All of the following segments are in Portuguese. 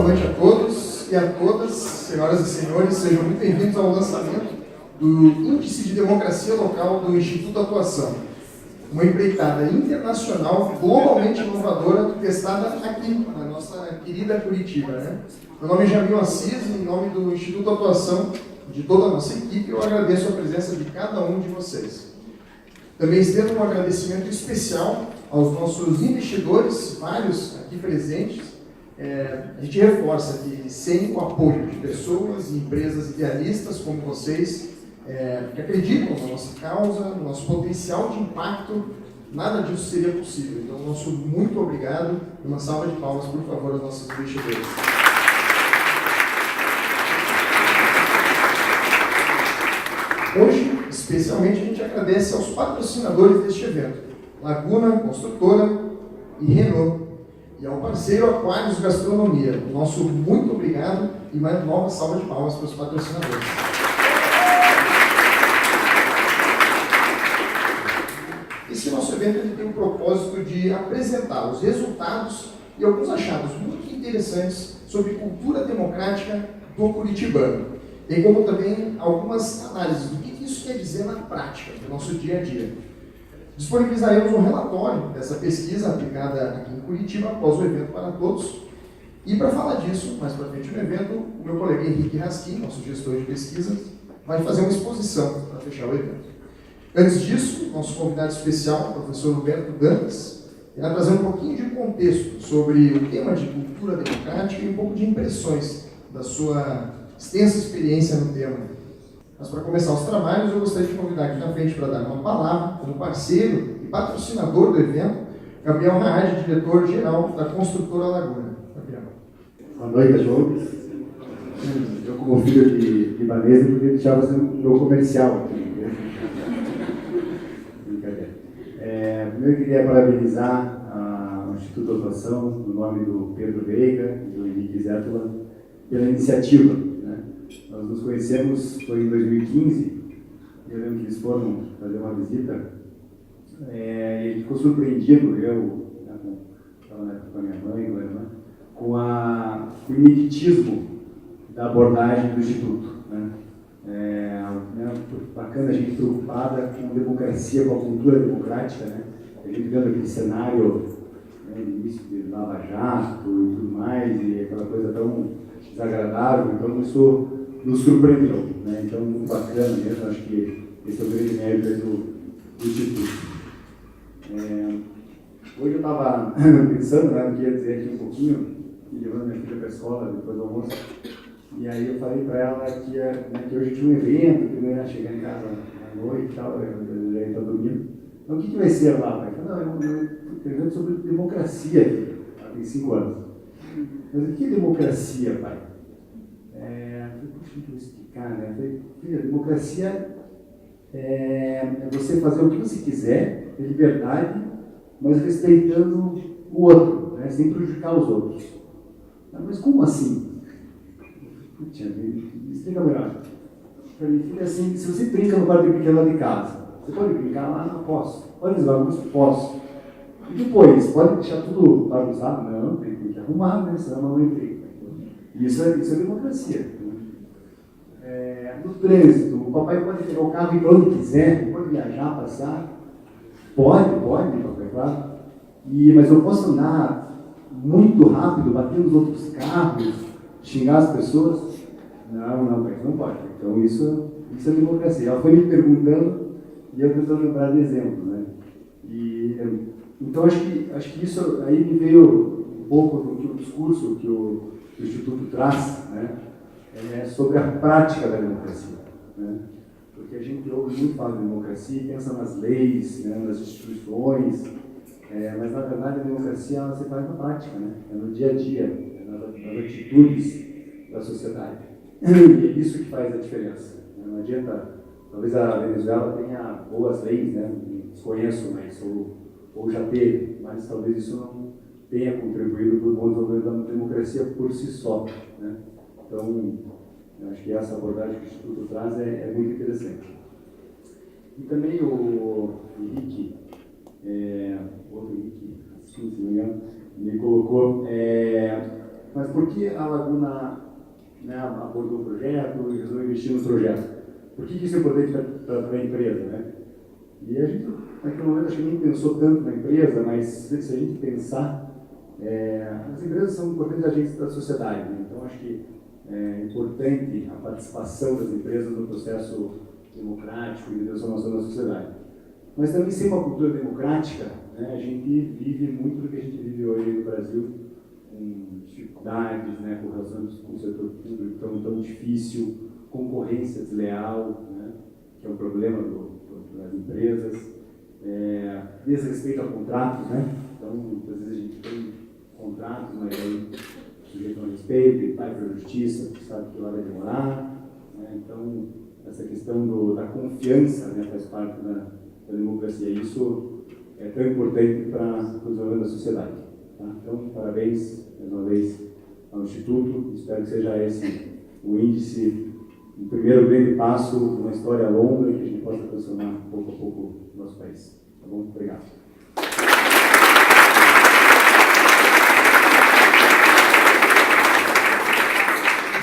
noite a todos e a todas, senhoras e senhores, sejam muito bem-vindos ao lançamento do Índice de Democracia Local do Instituto Atuação, uma empreitada internacional globalmente inovadora testada aqui, na nossa querida Curitiba, né? Meu nome é Jamil Assis e em nome do Instituto Atuação, de toda a nossa equipe, eu agradeço a presença de cada um de vocês. Também estendo um agradecimento especial aos nossos investidores, vários aqui presentes. A gente reforça que sem o apoio de pessoas e empresas idealistas como vocês, que acreditam na nossa causa, no nosso potencial de impacto, nada disso seria possível. Então, nosso muito obrigado e uma salva de palmas, por favor, aos nossos investidores. Hoje, especialmente, a gente agradece aos patrocinadores deste evento, Laguna Construtora e Renault, e ao parceiro Aquários Gastronomia. Nosso muito obrigado e uma nova salva de palmas para os patrocinadores. Esse nosso evento ele tem o propósito de apresentar os resultados e alguns achados muito interessantes sobre cultura democrática do curitibano, bem como também algumas análises do que isso quer dizer na prática, no nosso dia a dia. Disponibilizaremos um relatório dessa pesquisa aplicada aqui em Curitiba após o evento para todos. E para falar disso, mais para frente no evento, o meu colega Henrique Raskin, nosso gestor de pesquisa, vai fazer uma exposição para fechar o evento. Antes disso, nosso convidado especial, o professor Roberto Dantas, irá trazer um pouquinho de contexto sobre o tema de cultura democrática e um pouco de impressões da sua extensa experiência no tema. Mas para começar os trabalhos, eu gostaria de convidar aqui na frente para dar uma palavra, como parceiro e patrocinador do evento, Gabriel Raad, diretor-geral da Construtora Laguna. Gabriel. Boa noite a todos. Eu, como filho de libanês, podia deixar fazer um meu comercial aqui. Brincadeira. Primeiro, eu queria parabenizar o Instituto de Atuação, no nome do Pedro Veiga e do Henrique Zétula, pela iniciativa. Nós nos conhecemos, foi em 2015, eu lembro que eles foram fazer uma visita, e ele ficou surpreendido, estava na época com a minha mãe, com a irmã, com o ineditismo da abordagem do Instituto. Bacana a gente preocupada com a democracia, com a cultura democrática, a gente vendo aquele cenário, início de Lava Jato e tudo mais, e aquela coisa tão desagradável, então isso nos surpreendeu, Então, muito bacana mesmo, acho que esse é o grande mérito do Instituto. Hoje eu estava pensando, eu queria dizer aqui um pouquinho, levando minha filha para a escola depois do almoço, e aí eu falei para ela que hoje tinha um evento, que não ia chegar em casa à noite e tal, eu já ia estar dormindo. Então, o que vai ser lá, pai? Eu falei, não, é um evento sobre democracia, filho. Ela tem 5 anos. Mas o que é democracia, pai? Puxa, eu vou explicar, Filha, democracia é você fazer o que você quiser, ter liberdade, mas respeitando o outro, sem prejudicar os outros. Mas como assim? Puxa, me explica melhor. Falei, filha, assim, se você brinca no quarto de brinquedo lá de casa, você pode brincar lá? Não posso. Pode usar alguns? Posso. E depois, pode deixar tudo bagunçado? Não, tem que arrumar, senão a mamãe briga. Isso é democracia. No trânsito, o papai pode pegar o carro e ir para onde quiser, pode viajar, passar. Pode, papai, claro. Mas eu posso andar muito rápido, bater nos outros carros, xingar as pessoas? Não, pai, não pode. Então isso é democracia. Ela foi me perguntando e eu tentando lembrar de exemplos, Então acho que isso aí me veio um pouco do discurso que o Instituto traz, sobre a prática da democracia. Porque a gente ouve muito falar de democracia e pensa nas leis, nas instituições, mas na verdade a democracia ela se faz na prática, é no dia a dia, nas atitudes da sociedade. E é isso que faz a diferença. Não adianta, talvez a Venezuela tenha boas leis, desconheço, mas ou já teve, mas talvez isso não tenha contribuído para o bom desenvolvimento da democracia por si só. Então, eu acho que essa abordagem que o Instituto traz é muito interessante. E também o Henrique, outro Henrique, se não me engano, me colocou, mas por por que a Laguna, né, abordou o projeto e resolveu investir no projeto? Por que isso é importante para a empresa, né? E a gente, naquele momento, acho que nem pensou tanto na empresa, mas se a gente pensar, as empresas são importantes agentes da sociedade, né? Então acho que é importante a participação das empresas no processo democrático e de transformação da sociedade. Mas também sem uma cultura democrática, né, a gente vive muito do que a gente vive hoje no Brasil, com dificuldades, né, com relação com o setor público tão difícil, concorrência desleal, né, que é um problema das empresas, desrespeito a contratos, né? Então, muitas vezes a gente tem contratos, mas aí o sujeito não respeita e vai para a justiça, sabe que lá vai demorar, né? Então, essa questão da confiança, né, faz parte da democracia. Isso é tão importante para o desenvolvimento da sociedade. Tá? Então, parabéns, mais uma vez, ao Instituto. Espero que seja esse o índice, o primeiro grande passo de uma história longa que a gente possa transformar pouco a pouco o nosso país. Tá bom? Obrigado.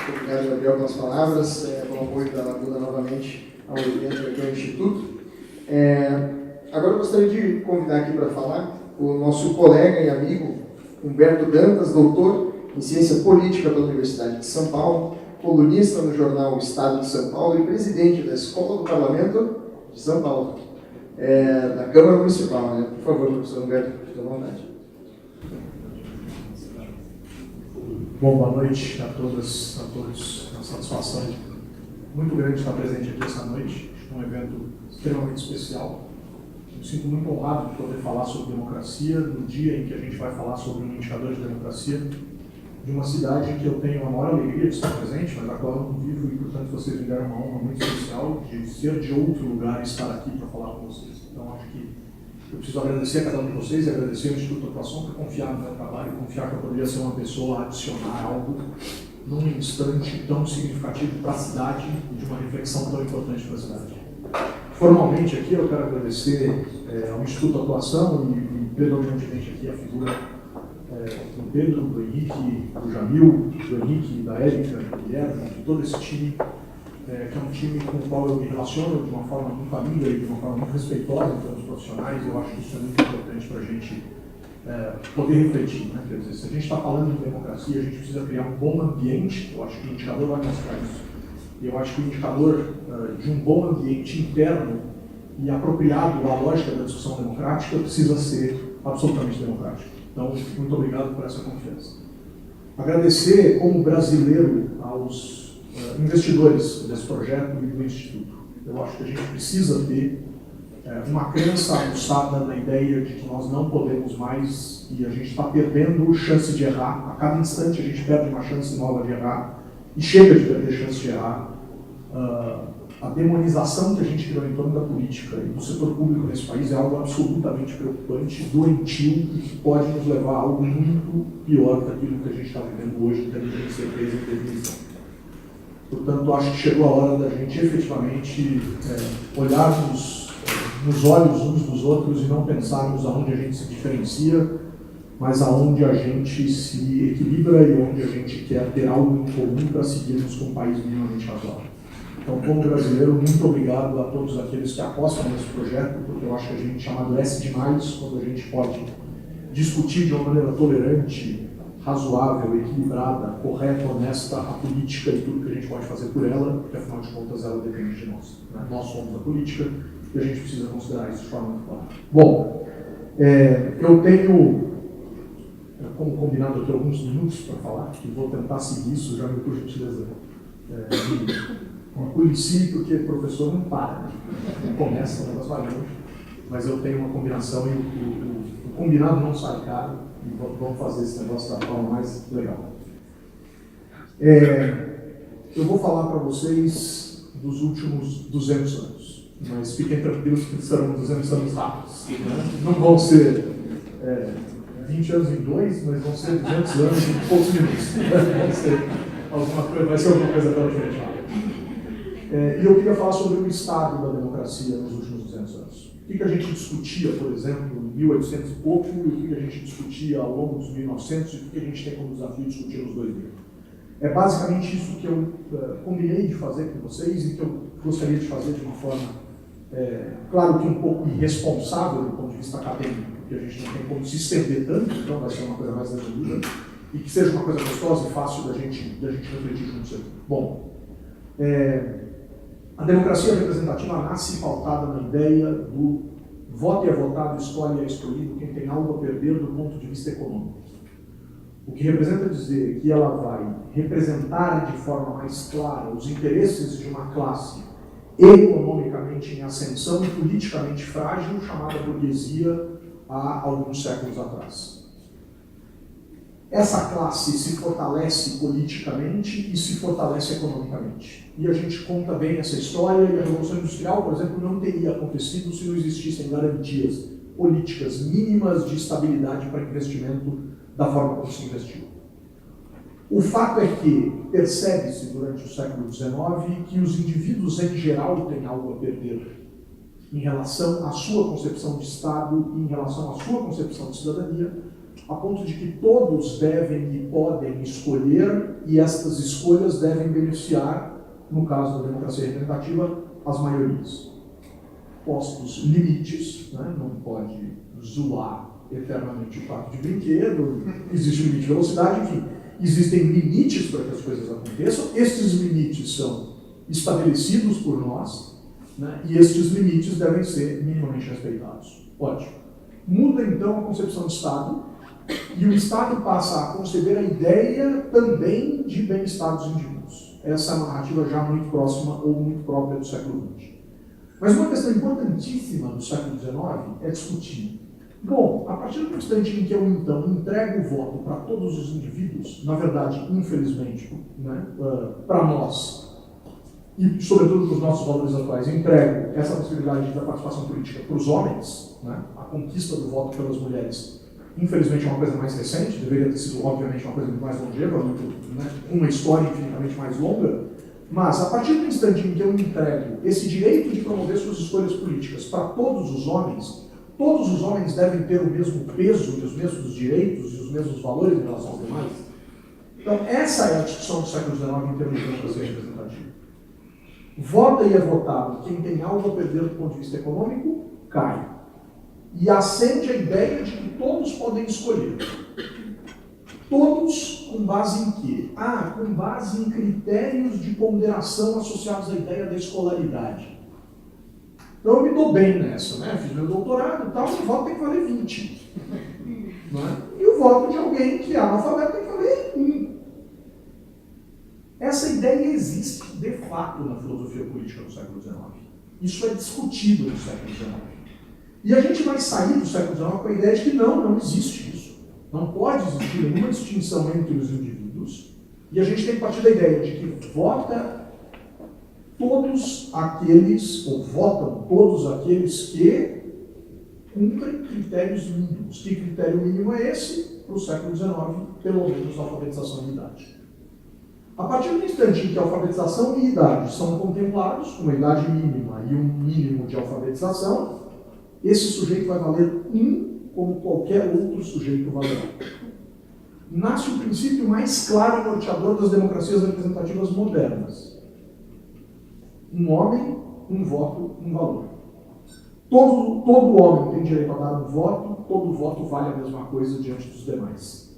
Muito obrigado, Gabriel, pelas palavras, pelo apoio da Laguna novamente ao evento aqui ao Instituto. Agora eu gostaria de convidar aqui para falar o nosso colega e amigo Humberto Dantas, doutor em Ciência Política pela Universidade de São Paulo, colunista no jornal Estado de São Paulo e presidente da Escola do Parlamento de São Paulo, da Câmara Municipal. Né? Por favor, professor Humberto, fique à vontade. Bom, boa noite a todas, a todos. É uma satisfação muito grande estar presente aqui essa noite. É um evento extremamente especial. Me sinto muito honrado de poder falar sobre democracia no dia em que a gente vai falar sobre um indicador de democracia de uma cidade que eu tenho a maior alegria de estar presente, mas a qual eu não vivo e, portanto, vocês me deram uma honra muito especial de ser de outro lugar e estar aqui para falar com vocês. Então, acho que eu preciso agradecer a cada um de vocês e agradecer ao Instituto Atuação por confiar no meu trabalho, confiar que eu poderia ser uma pessoa a adicionar algo num instante tão significativo para a cidade e de uma reflexão tão importante para a cidade. Formalmente aqui eu quero agradecer ao Instituto Atuação e predominantemente aqui a figura do Pedro, do Henrique, do Jamil, do Henrique, da Érica, do Guilherme, de todo esse time, que é um time com o qual eu me relaciono de uma forma muito amiga e de uma forma muito respeitosa em termos profissionais. Eu acho que isso é muito importante para a gente poder refletir. Né? Quer dizer, se a gente está falando de democracia, a gente precisa criar um bom ambiente. Eu acho que o indicador vai mostrar isso. E eu acho que o indicador de um bom ambiente interno e apropriado à lógica da discussão democrática precisa ser absolutamente democrático. Então, muito obrigado por essa confiança. Agradecer, como brasileiro, aos investidores desse projeto e do Instituto. Eu acho que a gente precisa ter uma crença aguçada na ideia de que nós não podemos mais e a gente está perdendo chance de errar. A cada instante a gente perde uma chance nova de errar e chega de perder chance de errar. A demonização que a gente criou em torno da política e do setor público nesse país é algo absolutamente preocupante, doentio e que pode nos levar a algo muito pior daquilo que a gente está vivendo hoje em termos de incerteza e definição. Portanto, acho que chegou a hora da gente efetivamente olharmos nos olhos uns dos outros e não pensarmos aonde a gente se diferencia, mas aonde a gente se equilibra e onde a gente quer ter algo em comum para seguirmos com um país minimamente razoável. Então, como brasileiro, muito obrigado a todos aqueles que apostam nesse projeto, porque eu acho que a gente amadurece demais quando a gente pode discutir de uma maneira tolerante, razoável, equilibrada, correta, honesta a política e tudo que a gente pode fazer por ela, porque afinal de contas ela depende de nós. Né? Nós somos a política e a gente precisa considerar isso de forma muito clara. Bom, eu tenho, como combinado aqui, alguns minutos para falar, e vou tentar seguir isso, já me por gentileza. Com ensino, porque o professor não para, né? Não começa, o negócio vai longe, mas eu tenho uma combinação e o combinado não sai caro e vamos fazer esse negócio da forma mais legal. Eu vou falar para vocês dos últimos 200 anos, mas fiquem tranquilos que serão 200 anos rápidos. Né? Não vão ser 20 anos em 2, mas vão ser 200 anos em poucos minutos. Vai ser alguma coisa pela frente. E eu queria falar sobre o estado da democracia nos últimos 200 anos. O que a gente discutia, por exemplo, 1800 e pouco, e o que a gente discutia ao longo dos 1900 e o que a gente tem como desafio discutir nos 2000. É basicamente isso que eu combinei de fazer com vocês e que eu gostaria de fazer de uma forma, claro que um pouco irresponsável do ponto de vista acadêmico, porque a gente não tem como se estender tanto, então vai ser uma coisa mais resumida, e que seja uma coisa gostosa e fácil da gente refletir juntos aqui. Bom, a democracia representativa nasce pautada na ideia do voto e é votado, escolhe e é escolhido quem tem algo a perder do ponto de vista econômico. O que representa dizer que ela vai representar de forma mais clara os interesses de uma classe economicamente em ascensão e politicamente frágil, chamada burguesia, há alguns séculos atrás. Essa classe se fortalece politicamente e se fortalece economicamente. E a gente conta bem essa história, e a Revolução Industrial, por exemplo, não teria acontecido se não existissem garantias políticas mínimas de estabilidade para investimento da forma como se investiu. O fato é que percebe-se durante o século XIX que os indivíduos em geral têm algo a perder em relação à sua concepção de Estado e em relação à sua concepção de cidadania, a ponto de que todos devem e podem escolher, e estas escolhas devem beneficiar, no caso da democracia representativa, as maiorias. Postos limites, né? Não pode zoar eternamente o prato de brinquedo, existe um limite de velocidade, enfim, existem limites para que as coisas aconteçam, estes limites são estabelecidos por nós, né? E estes limites devem ser minimamente respeitados. Ótimo. Muda então a concepção de Estado, e o Estado passa a conceber a ideia também de bem-estar dos indivíduos. Essa é uma narrativa já muito próxima ou muito própria do século XX. Mas uma questão importantíssima do século XIX é discutir. Bom, a partir do instante em que eu, então, entrego o voto para todos os indivíduos, na verdade, infelizmente, né, para nós, e sobretudo para os nossos valores atuais, entrego essa possibilidade da participação política para os homens, né, a conquista do voto pelas mulheres, infelizmente é uma coisa mais recente, deveria ter sido, obviamente, uma coisa muito mais longeva, né, uma história infinitamente mais longa, mas a partir do instante em que eu entrego esse direito de promover suas escolhas políticas para todos os homens devem ter o mesmo peso e os mesmos direitos e os mesmos valores em relação aos demais. Então, essa é a discussão do século XIX em termos de democracia representativa. Vota e é votado quem tem algo a perder do ponto de vista econômico, cai. E acende a ideia de que todos podem escolher. Todos com base em quê? Com base em critérios de ponderação associados à ideia da escolaridade. Então eu me dou bem nessa, né? Fiz meu doutorado e tal, o voto tem que valer 20. Não é? E o voto de alguém que é analfabeto tem que valer 1. Essa ideia existe, de fato, na filosofia política do século XIX. Isso é discutido no século XIX. E a gente vai sair do século XIX com a ideia de que não existe isso. Não pode existir nenhuma distinção entre os indivíduos. E a gente tem que partir da ideia de que votam todos aqueles que cumprem critérios mínimos. Que critério mínimo é esse? Para o século XIX, pelo menos a alfabetização e idade. A partir do instante em que a alfabetização e idade são contemplados, uma idade mínima e um mínimo de alfabetização, esse sujeito vai valer 1 como qualquer outro sujeito valerá. Nasce o princípio mais claro e norteador das democracias representativas modernas. Um homem, um voto, um valor. Todo homem tem direito a dar um voto, todo voto vale a mesma coisa diante dos demais.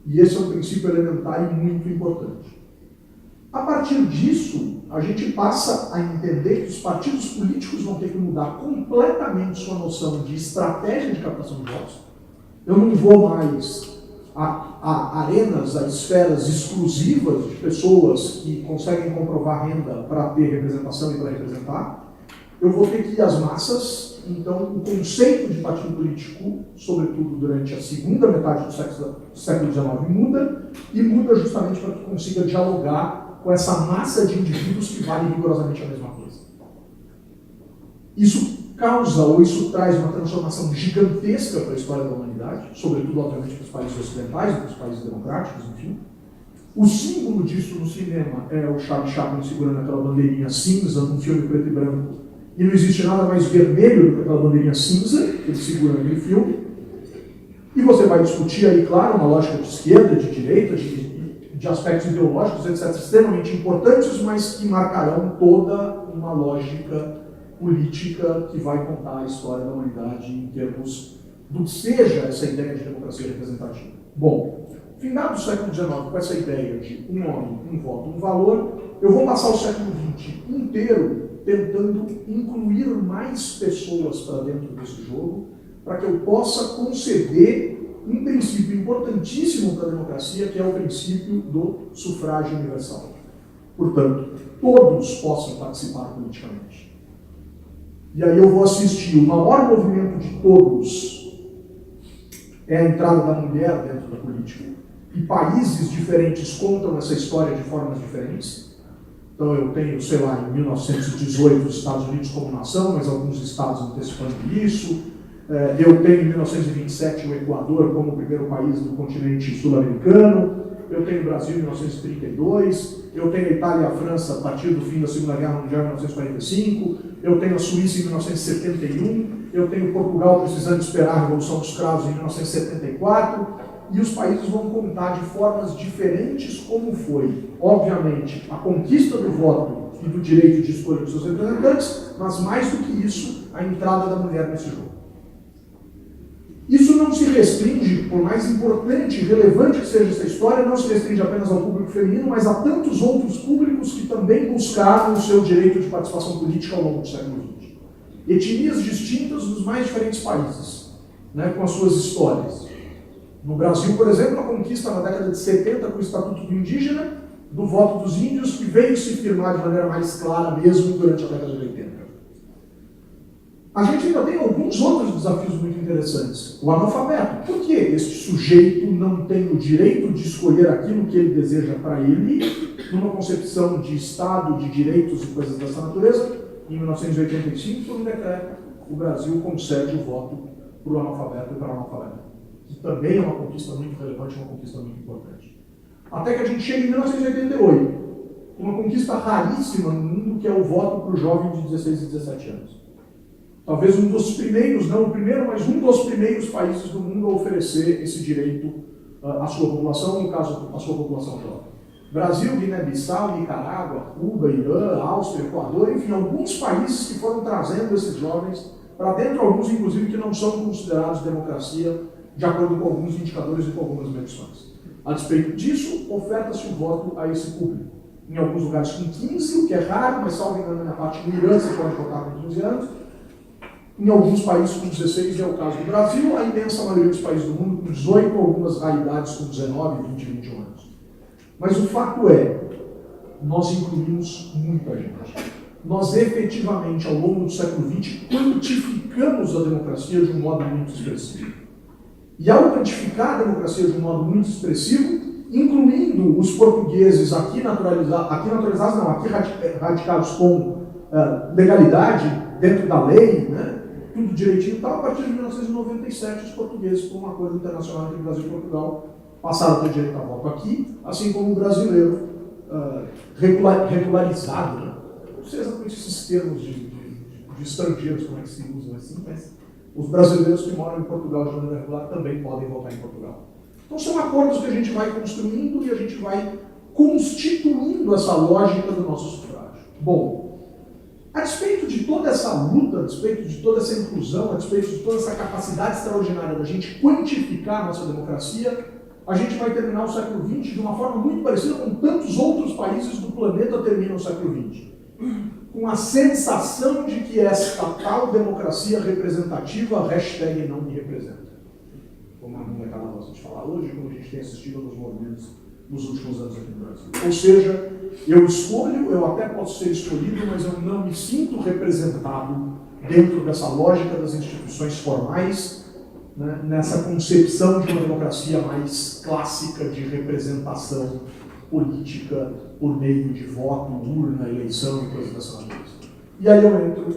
E esse é um princípio elementar e muito importante. A partir disso, a gente passa a entender que os partidos políticos vão ter que mudar completamente sua noção de estratégia de captação de votos. Eu não vou mais a arenas, a esferas exclusivas de pessoas que conseguem comprovar renda para ter representação e para representar. Eu vou ter que ir às massas. Então, o conceito de partido político, sobretudo durante a segunda metade do século XIX, muda, e muda justamente para que consiga dialogar com essa massa de indivíduos que vale rigorosamente a mesma coisa. Isso causa, ou isso traz uma transformação gigantesca para a história da humanidade, sobretudo, obviamente, para os países ocidentais, para os países democráticos, enfim. O símbolo disso no cinema é o Charlie Chaplin segurando aquela bandeirinha cinza num filme preto e branco, e não existe nada mais vermelho do que aquela bandeirinha cinza que ele segura naquele filme. E você vai discutir aí, claro, uma lógica de esquerda, de direita, de aspectos ideológicos, etc., extremamente importantes, mas que marcarão toda uma lógica política que vai contar a história da humanidade em termos do que seja essa ideia de democracia representativa. Bom, findado do século XIX, com essa ideia de um homem, um voto, um valor, eu vou passar o século XX inteiro tentando incluir mais pessoas para dentro desse jogo, para que eu possa conceber um princípio importantíssimo para a democracia, que é o princípio do sufrágio universal. Portanto, todos possam participar politicamente. E aí eu vou assistir o maior movimento de todos, é a entrada da mulher dentro da política. E países diferentes contam essa história de formas diferentes. Então eu tenho, sei lá, em 1918 os Estados Unidos como nação, mas alguns estados antecipando isso. Eu tenho em 1927 o Equador como o primeiro país do continente sul-americano. Eu tenho o Brasil em 1932. Eu tenho a Itália e a França a partir do fim da Segunda Guerra Mundial em 1945. Eu tenho a Suíça em 1971. Eu tenho Portugal precisando esperar a Revolução dos Cravos em 1974. E os países vão contar de formas diferentes como foi, obviamente, a conquista do voto e do direito de escolha dos seus representantes, mas mais do que isso, a entrada da mulher nesse jogo. Isso não se restringe, por mais importante e relevante que seja essa história, não se restringe apenas ao público feminino, mas a tantos outros públicos que também buscaram o seu direito de participação política ao longo do século XX. Etnias distintas dos mais diferentes países, né, com as suas histórias. No Brasil, por exemplo, a conquista na década de 70 com o Estatuto do Indígena, do voto dos índios, que veio se firmar de maneira mais clara mesmo durante a década de 80. A gente ainda tem alguns outros desafios muito interessantes. O analfabeto. Por que este sujeito não tem o direito de escolher aquilo que ele deseja para ele, numa concepção de Estado, de direitos e coisas dessa natureza? Em 1985, por um decreto, o Brasil concede o voto para o analfabeto e para o analfabeto. Que também é uma conquista muito relevante, uma conquista muito importante. Até que a gente chega em 1988, uma conquista raríssima no mundo, que é o voto para o jovem de 16 e 17 anos. Talvez um dos primeiros, não o primeiro, mas um dos primeiros países do mundo a oferecer esse direito à sua população, no caso, à sua população jovem. Brasil, Guiné-Bissau, Nicarágua, Cuba, Irã, Áustria, Equador, enfim, alguns países que foram trazendo esses jovens para dentro, alguns inclusive que não são considerados democracia, de acordo com alguns indicadores e com algumas medições. A despeito disso, oferta-se o voto a esse público. Em alguns lugares com 15, o que é raro, mas salvo engano, na parte do Irã você pode votar com 15 anos. Em alguns países com 16, é o caso do Brasil, a imensa maioria dos países do mundo com 18, algumas raridades com 19, 20, 21 anos. Mas o fato é, nós incluímos muita gente. Nós efetivamente, ao longo do século XX, quantificamos a democracia de um modo muito expressivo. E ao quantificar a democracia de um modo muito expressivo, incluindo os portugueses aqui radicados com legalidade, dentro da lei, né, tudo direitinho e tal, a partir de 1997 os portugueses, por um acordo internacional entre Brasil e Portugal, passaram a ter direito a voto aqui, assim como o brasileiro regularizado, né? Não sei exatamente esses termos de estrangeiros, como é que se usam assim, mas os brasileiros que moram em Portugal de maneira regular também podem votar em Portugal. Então são acordos que a gente vai construindo e a gente vai constituindo essa lógica do nosso sufrágio. Bom, a despeito de toda essa luta, a despeito de toda essa inclusão, a despeito de toda essa capacidade extraordinária da gente quantificar a nossa democracia, a gente vai terminar o século XX de uma forma muito parecida com tantos outros países do planeta terminam o século XX. Com a sensação de que esta tal democracia representativa, hashtag não me representa. Como a molecada gosta de falar hoje, como a gente tem assistido nos movimentos nos últimos anos aqui no Brasil. Ou seja, eu escolho, eu até posso ser escolhido, mas eu não me sinto representado dentro dessa lógica das instituições formais, né, nessa concepção de uma democracia mais clássica de representação política por meio de voto, urna, eleição e coisas dessa natureza. E aí eu entro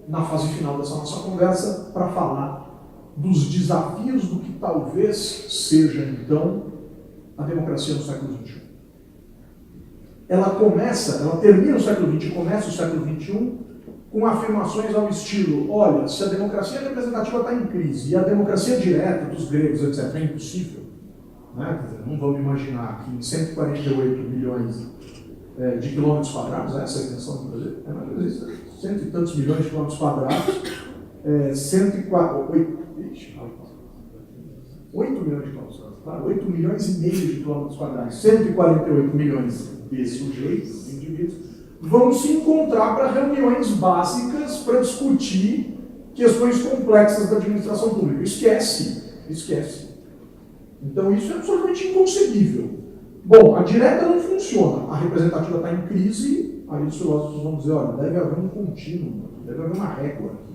na fase final dessa nossa conversa para falar dos desafios do que talvez seja, então, a democracia no século XXI. Ela termina o século XX e começa o século XXI com afirmações ao estilo: olha, se a democracia representativa está em crise e a democracia direta dos gregos, etc., é impossível, né? Quer dizer, não vamos imaginar que em 148 milhões de quilômetros quadrados, essa é a intenção do Brasil, é mais ou menos isso, cento e tantos milhões de quilômetros quadrados, 8 milhões de quilômetros quadrados, claro, 8 milhões e meio de quilômetros quadrados, 148 milhões de sujeitos, indivíduos, vão se encontrar para reuniões básicas para discutir questões complexas da administração pública. Esquece. Então isso é absolutamente inconcebível. Bom, a direta não funciona, a representativa está em crise, aí os filósofos vão dizer: olha, deve haver um contínuo, deve haver uma régua aqui,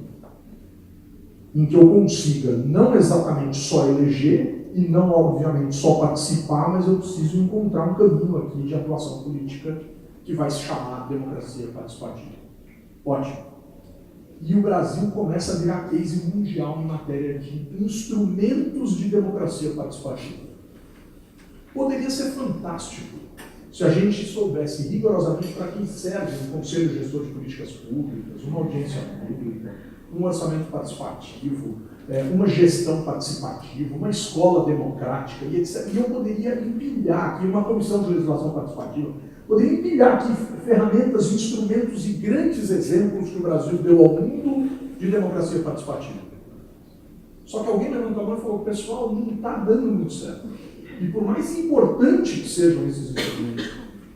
em que eu consiga não exatamente só eleger e não, obviamente, só participar, mas eu preciso encontrar um caminho aqui de atuação política que vai se chamar democracia participativa. Ótimo. E o Brasil começa a virar case mundial em matéria de instrumentos de democracia participativa. Poderia ser fantástico se a gente soubesse rigorosamente para que serve um conselho gestor de políticas públicas, uma audiência pública, um orçamento participativo, uma gestão participativa, uma escola democrática, e etc. E eu poderia empilhar aqui uma comissão de legislação participativa, poderia empilhar aqui ferramentas, instrumentos e grandes exemplos que o Brasil deu ao mundo de democracia participativa. Só que alguém levantou a mão e falou: pessoal, não está dando muito certo. E por mais importante que sejam esses instrumentos,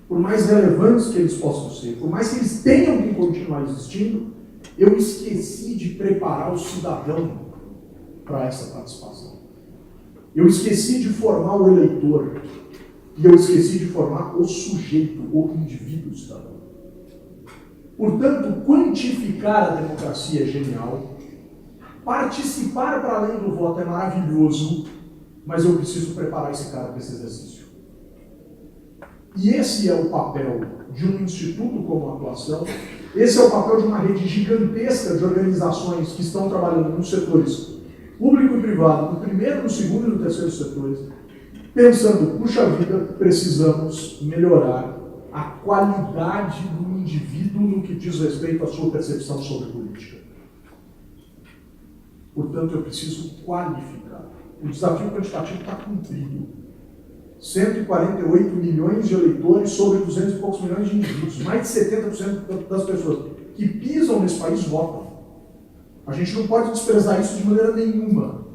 por mais relevantes que eles possam ser, por mais que eles tenham que continuar existindo, eu esqueci de preparar o cidadão para essa participação. Eu esqueci de formar o eleitor. E eu esqueci de formar o sujeito, o indivíduo cidadão. Portanto, quantificar a democracia é genial. Participar para além do voto é maravilhoso, mas eu preciso preparar esse cara para esse exercício. E esse é o papel de um instituto como atuação, esse é o papel de uma rede gigantesca de organizações que estão trabalhando nos setores público e privado, no primeiro, no segundo e no terceiro setores, pensando: puxa vida, precisamos melhorar a qualidade do indivíduo no que diz respeito à sua percepção sobre política. Portanto, eu preciso qualificar. O desafio quantitativo está cumprido. 148 milhões de eleitores sobre 200 e poucos milhões de indivíduos. Mais de 70% das pessoas que pisam nesse país votam. A gente não pode desprezar isso de maneira nenhuma.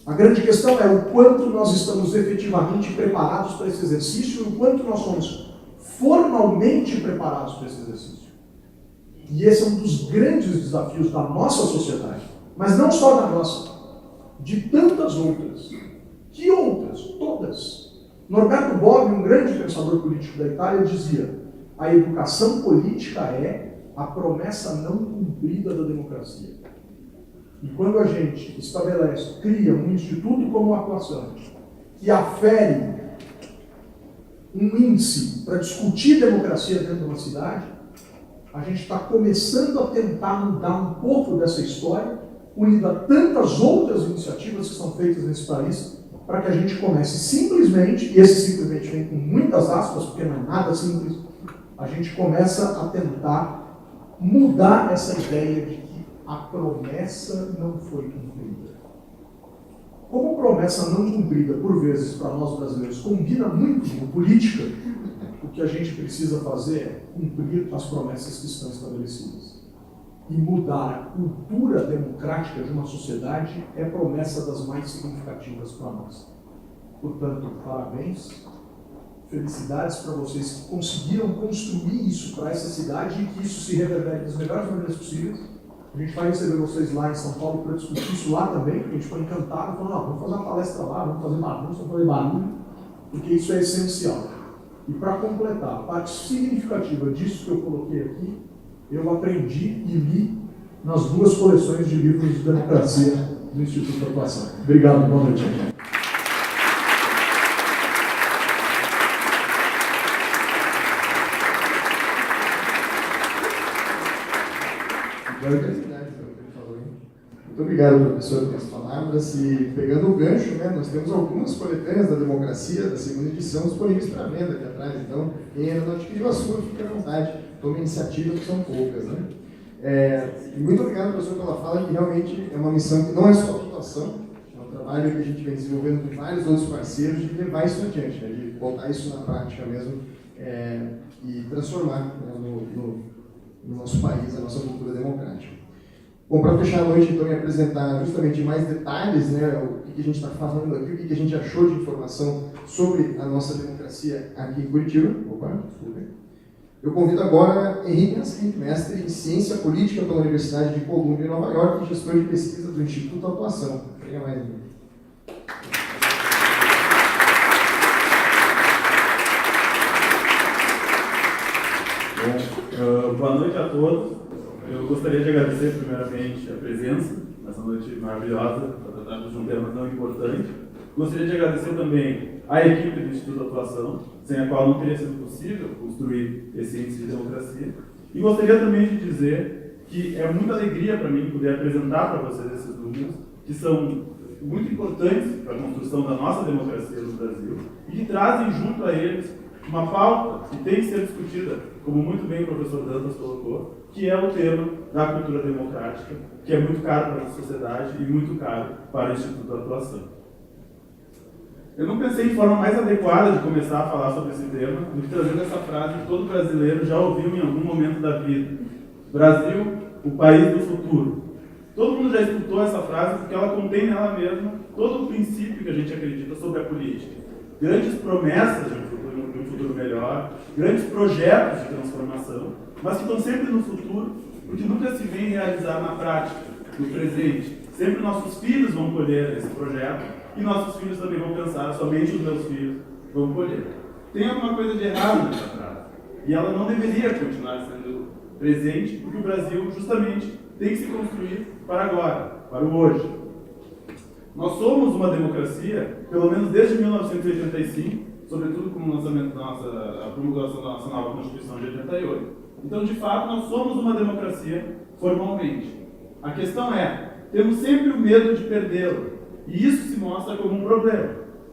A grande questão é o quanto nós estamos efetivamente preparados para esse exercício e o quanto nós somos formalmente preparados para esse exercício. E esse é um dos grandes desafios da nossa sociedade, mas não só da nossa, de tantas outras. Que outras? Todas. Norberto Bobbio, um grande pensador político da Itália, dizia: a educação política é a promessa não cumprida da democracia. E quando a gente estabelece, cria um instituto como a atuação, que afere um índice para discutir democracia dentro de uma cidade, a gente está começando a tentar mudar um pouco dessa história, unindo a tantas outras iniciativas que são feitas nesse país, para que a gente comece simplesmente, e esse simplesmente vem com muitas aspas, porque não é nada simples, a gente começa a tentar mudar essa ideia de que a promessa não foi cumprida. Como promessa não cumprida, por vezes, para nós brasileiros, combina muito com política, o que a gente precisa fazer é cumprir as promessas que estão estabelecidas. E mudar a cultura democrática de uma sociedade é promessa das mais significativas para nós. Portanto, parabéns, felicidades para vocês que conseguiram construir isso para essa cidade e que isso se reverbere das melhores maneiras possíveis. A gente vai receber vocês lá em São Paulo para discutir isso lá também, porque a gente foi encantado, falando: vamos fazer uma palestra lá, vamos fazer bagunça, vamos fazer barulho, porque isso é essencial. E para completar, a parte significativa disso que eu coloquei aqui, eu aprendi e li nas duas coleções de livros de democracia do Instituto de Atuação. Obrigado, boa noite. Muito obrigado, professor, pelas palavras. E pegando o gancho, né, nós temos algumas coletâneas da democracia da segunda edição disponíveis para venda aqui atrás. Então, quem ainda não adquiriu a sua, fique à vontade. Tome iniciativa, que são poucas, né? Muito obrigado, professor, pela fala, que realmente é uma missão que não é só atuação, é um trabalho que a gente vem desenvolvendo com vários outros parceiros de levar isso adiante, né, de botar isso na prática mesmo e transformar, né, no nosso país, a nossa cultura democrática. Bom, para fechar a noite, então, e apresentar justamente mais detalhes, né, o que a gente está falando aqui, o que a gente achou de informação sobre a nossa democracia aqui em Curitiba. Eu convido agora Henrique Nascimento, mestre em Ciência Política pela Universidade de Columbia, em Nova York, e gestor de pesquisa do Instituto Atuação. Venha mais, Henrique. Bom, boa noite a todos. Eu gostaria de agradecer primeiramente a presença nessa noite maravilhosa para tratarmos de um tema tão importante. Gostaria de agradecer também à equipe do Instituto Atuação, sem a qual não teria sido possível construir esse índice de democracia. E gostaria também de dizer que é muita alegria para mim poder apresentar para vocês esses números, que são muito importantes para a construção da nossa democracia no Brasil e que trazem junto a eles uma pauta que tem que ser discutida, como muito bem o professor Dantas colocou, que é o tema da cultura democrática, que é muito caro para a sociedade e muito caro para o Instituto Atuação. Eu não pensei em forma mais adequada de começar a falar sobre esse tema do que trazendo essa frase que todo brasileiro já ouviu em algum momento da vida. Brasil, o país do futuro. Todo mundo já escutou essa frase porque ela contém nela mesma todo o princípio que a gente acredita sobre a política. Grandes promessas de um futuro melhor, grandes projetos de transformação, mas que estão sempre no futuro, porque nunca se vem realizar na prática, no presente. Sempre nossos filhos vão colher esse projeto e nossos filhos também vão pensar, somente os meus filhos vão colher. Tem alguma coisa de errado nessa frase, e ela não deveria continuar sendo presente, porque o Brasil justamente tem que se construir para agora, para o hoje. Nós somos uma democracia, pelo menos desde 1985, sobretudo com o lançamento a promulgação da nossa nova Constituição de 88. Então, de fato, nós somos uma democracia formalmente. A questão é, temos sempre o medo de perdê-la, e isso se mostra como um problema.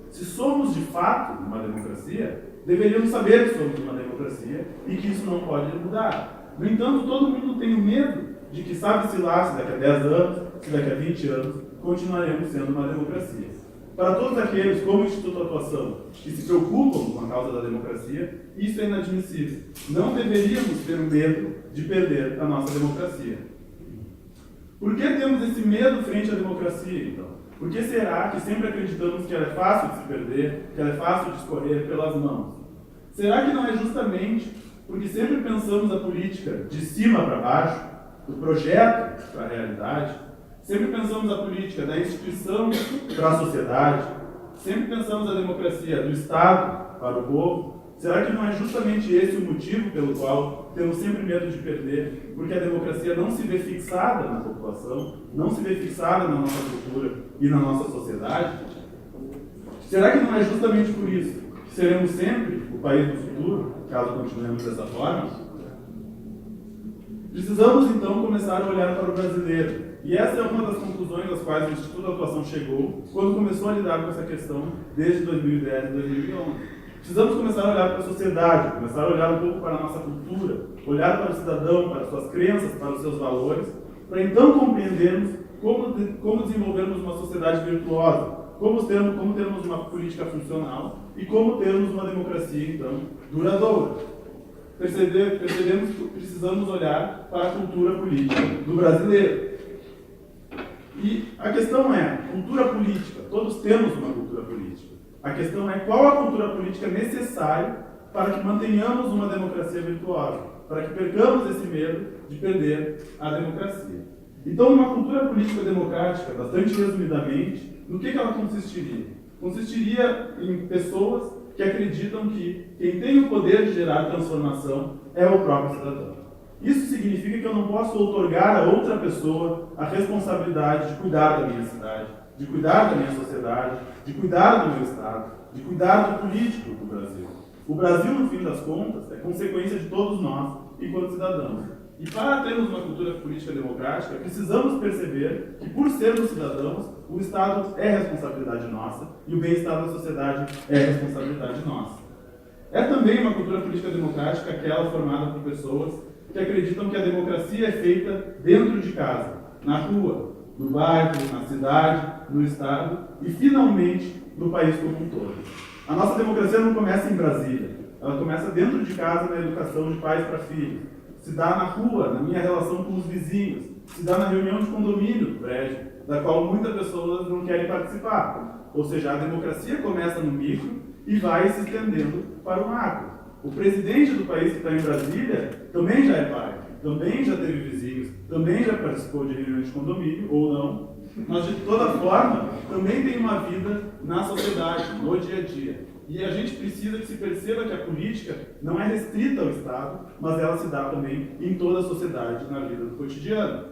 Se somos de fato uma democracia, deveríamos saber que somos uma democracia e que isso não pode mudar. No entanto, todo mundo tem o medo de que sabe-se lá se daqui a 10 anos, se daqui a 20 anos, continuaremos sendo uma democracia. Para todos aqueles, como o Instituto Atuação, que se preocupam com a causa da democracia, isso é inadmissível. Não deveríamos ter o medo de perder a nossa democracia. Por que temos esse medo frente à democracia, então? Por que será que sempre acreditamos que ela é fácil de se perder, que ela é fácil de escorrer pelas mãos? Será que não é justamente porque sempre pensamos a política de cima para baixo, do projeto para a realidade? Sempre pensamos a política da instituição para a sociedade? Sempre pensamos a democracia do Estado para o povo? Será que não é justamente esse o motivo pelo qual temos sempre medo de perder? Porque a democracia não se vê fixada na população, não se vê fixada na nossa cultura e na nossa sociedade? Será que não é justamente por isso que seremos sempre o país do futuro, caso continuemos dessa forma? Precisamos, então, começar a olhar para o brasileiro. E essa é uma das conclusões às quais o Instituto Atuação chegou quando começou a lidar com essa questão desde 2010 e 2011. Precisamos começar a olhar para a sociedade, começar a olhar um pouco para a nossa cultura, olhar para o cidadão, para as suas crenças, para os seus valores, para então compreendermos como desenvolvermos uma sociedade virtuosa, como termos uma política funcional e como termos uma democracia, então, duradoura. Percebemos que precisamos olhar para a cultura política do brasileiro. E a questão é, cultura política, todos temos uma cultura política. A questão é qual a cultura política necessária para que mantenhamos uma democracia virtuosa, para que percamos esse medo de perder a democracia. Então, uma cultura política democrática, bastante resumidamente, no que ela consistiria? Consistiria em pessoas que acreditam que quem tem o poder de gerar transformação é o próprio cidadão. Isso significa que eu não posso outorgar a outra pessoa a responsabilidade de cuidar da minha cidade, de cuidar da minha sociedade, de cuidar do meu Estado, de cuidar do político do Brasil. O Brasil, no fim das contas, é consequência de todos nós, enquanto cidadãos. E para termos uma cultura política democrática, precisamos perceber que, por sermos cidadãos, o Estado é responsabilidade nossa e o bem-estar da sociedade é responsabilidade nossa. É também uma cultura política democrática aquela formada por pessoas que acreditam que a democracia é feita dentro de casa, na rua, no bairro, na cidade, no estado e, finalmente, no país como um todo. A nossa democracia não começa em Brasília, ela começa dentro de casa, na educação de pais para filhos, se dá na rua, na minha relação com os vizinhos, se dá na reunião de condomínio do prédio, da qual muitas pessoas não querem participar. Ou seja, a democracia começa no micro e vai se estendendo para o macro. O presidente do país que está em Brasília também já é pai, também já teve vizinhos, também já participou de reuniões de condomínio, ou não, mas de toda forma também tem uma vida na sociedade, no dia a dia. E a gente precisa que se perceba que a política não é restrita ao Estado, mas ela se dá também em toda a sociedade, na vida do cotidiano.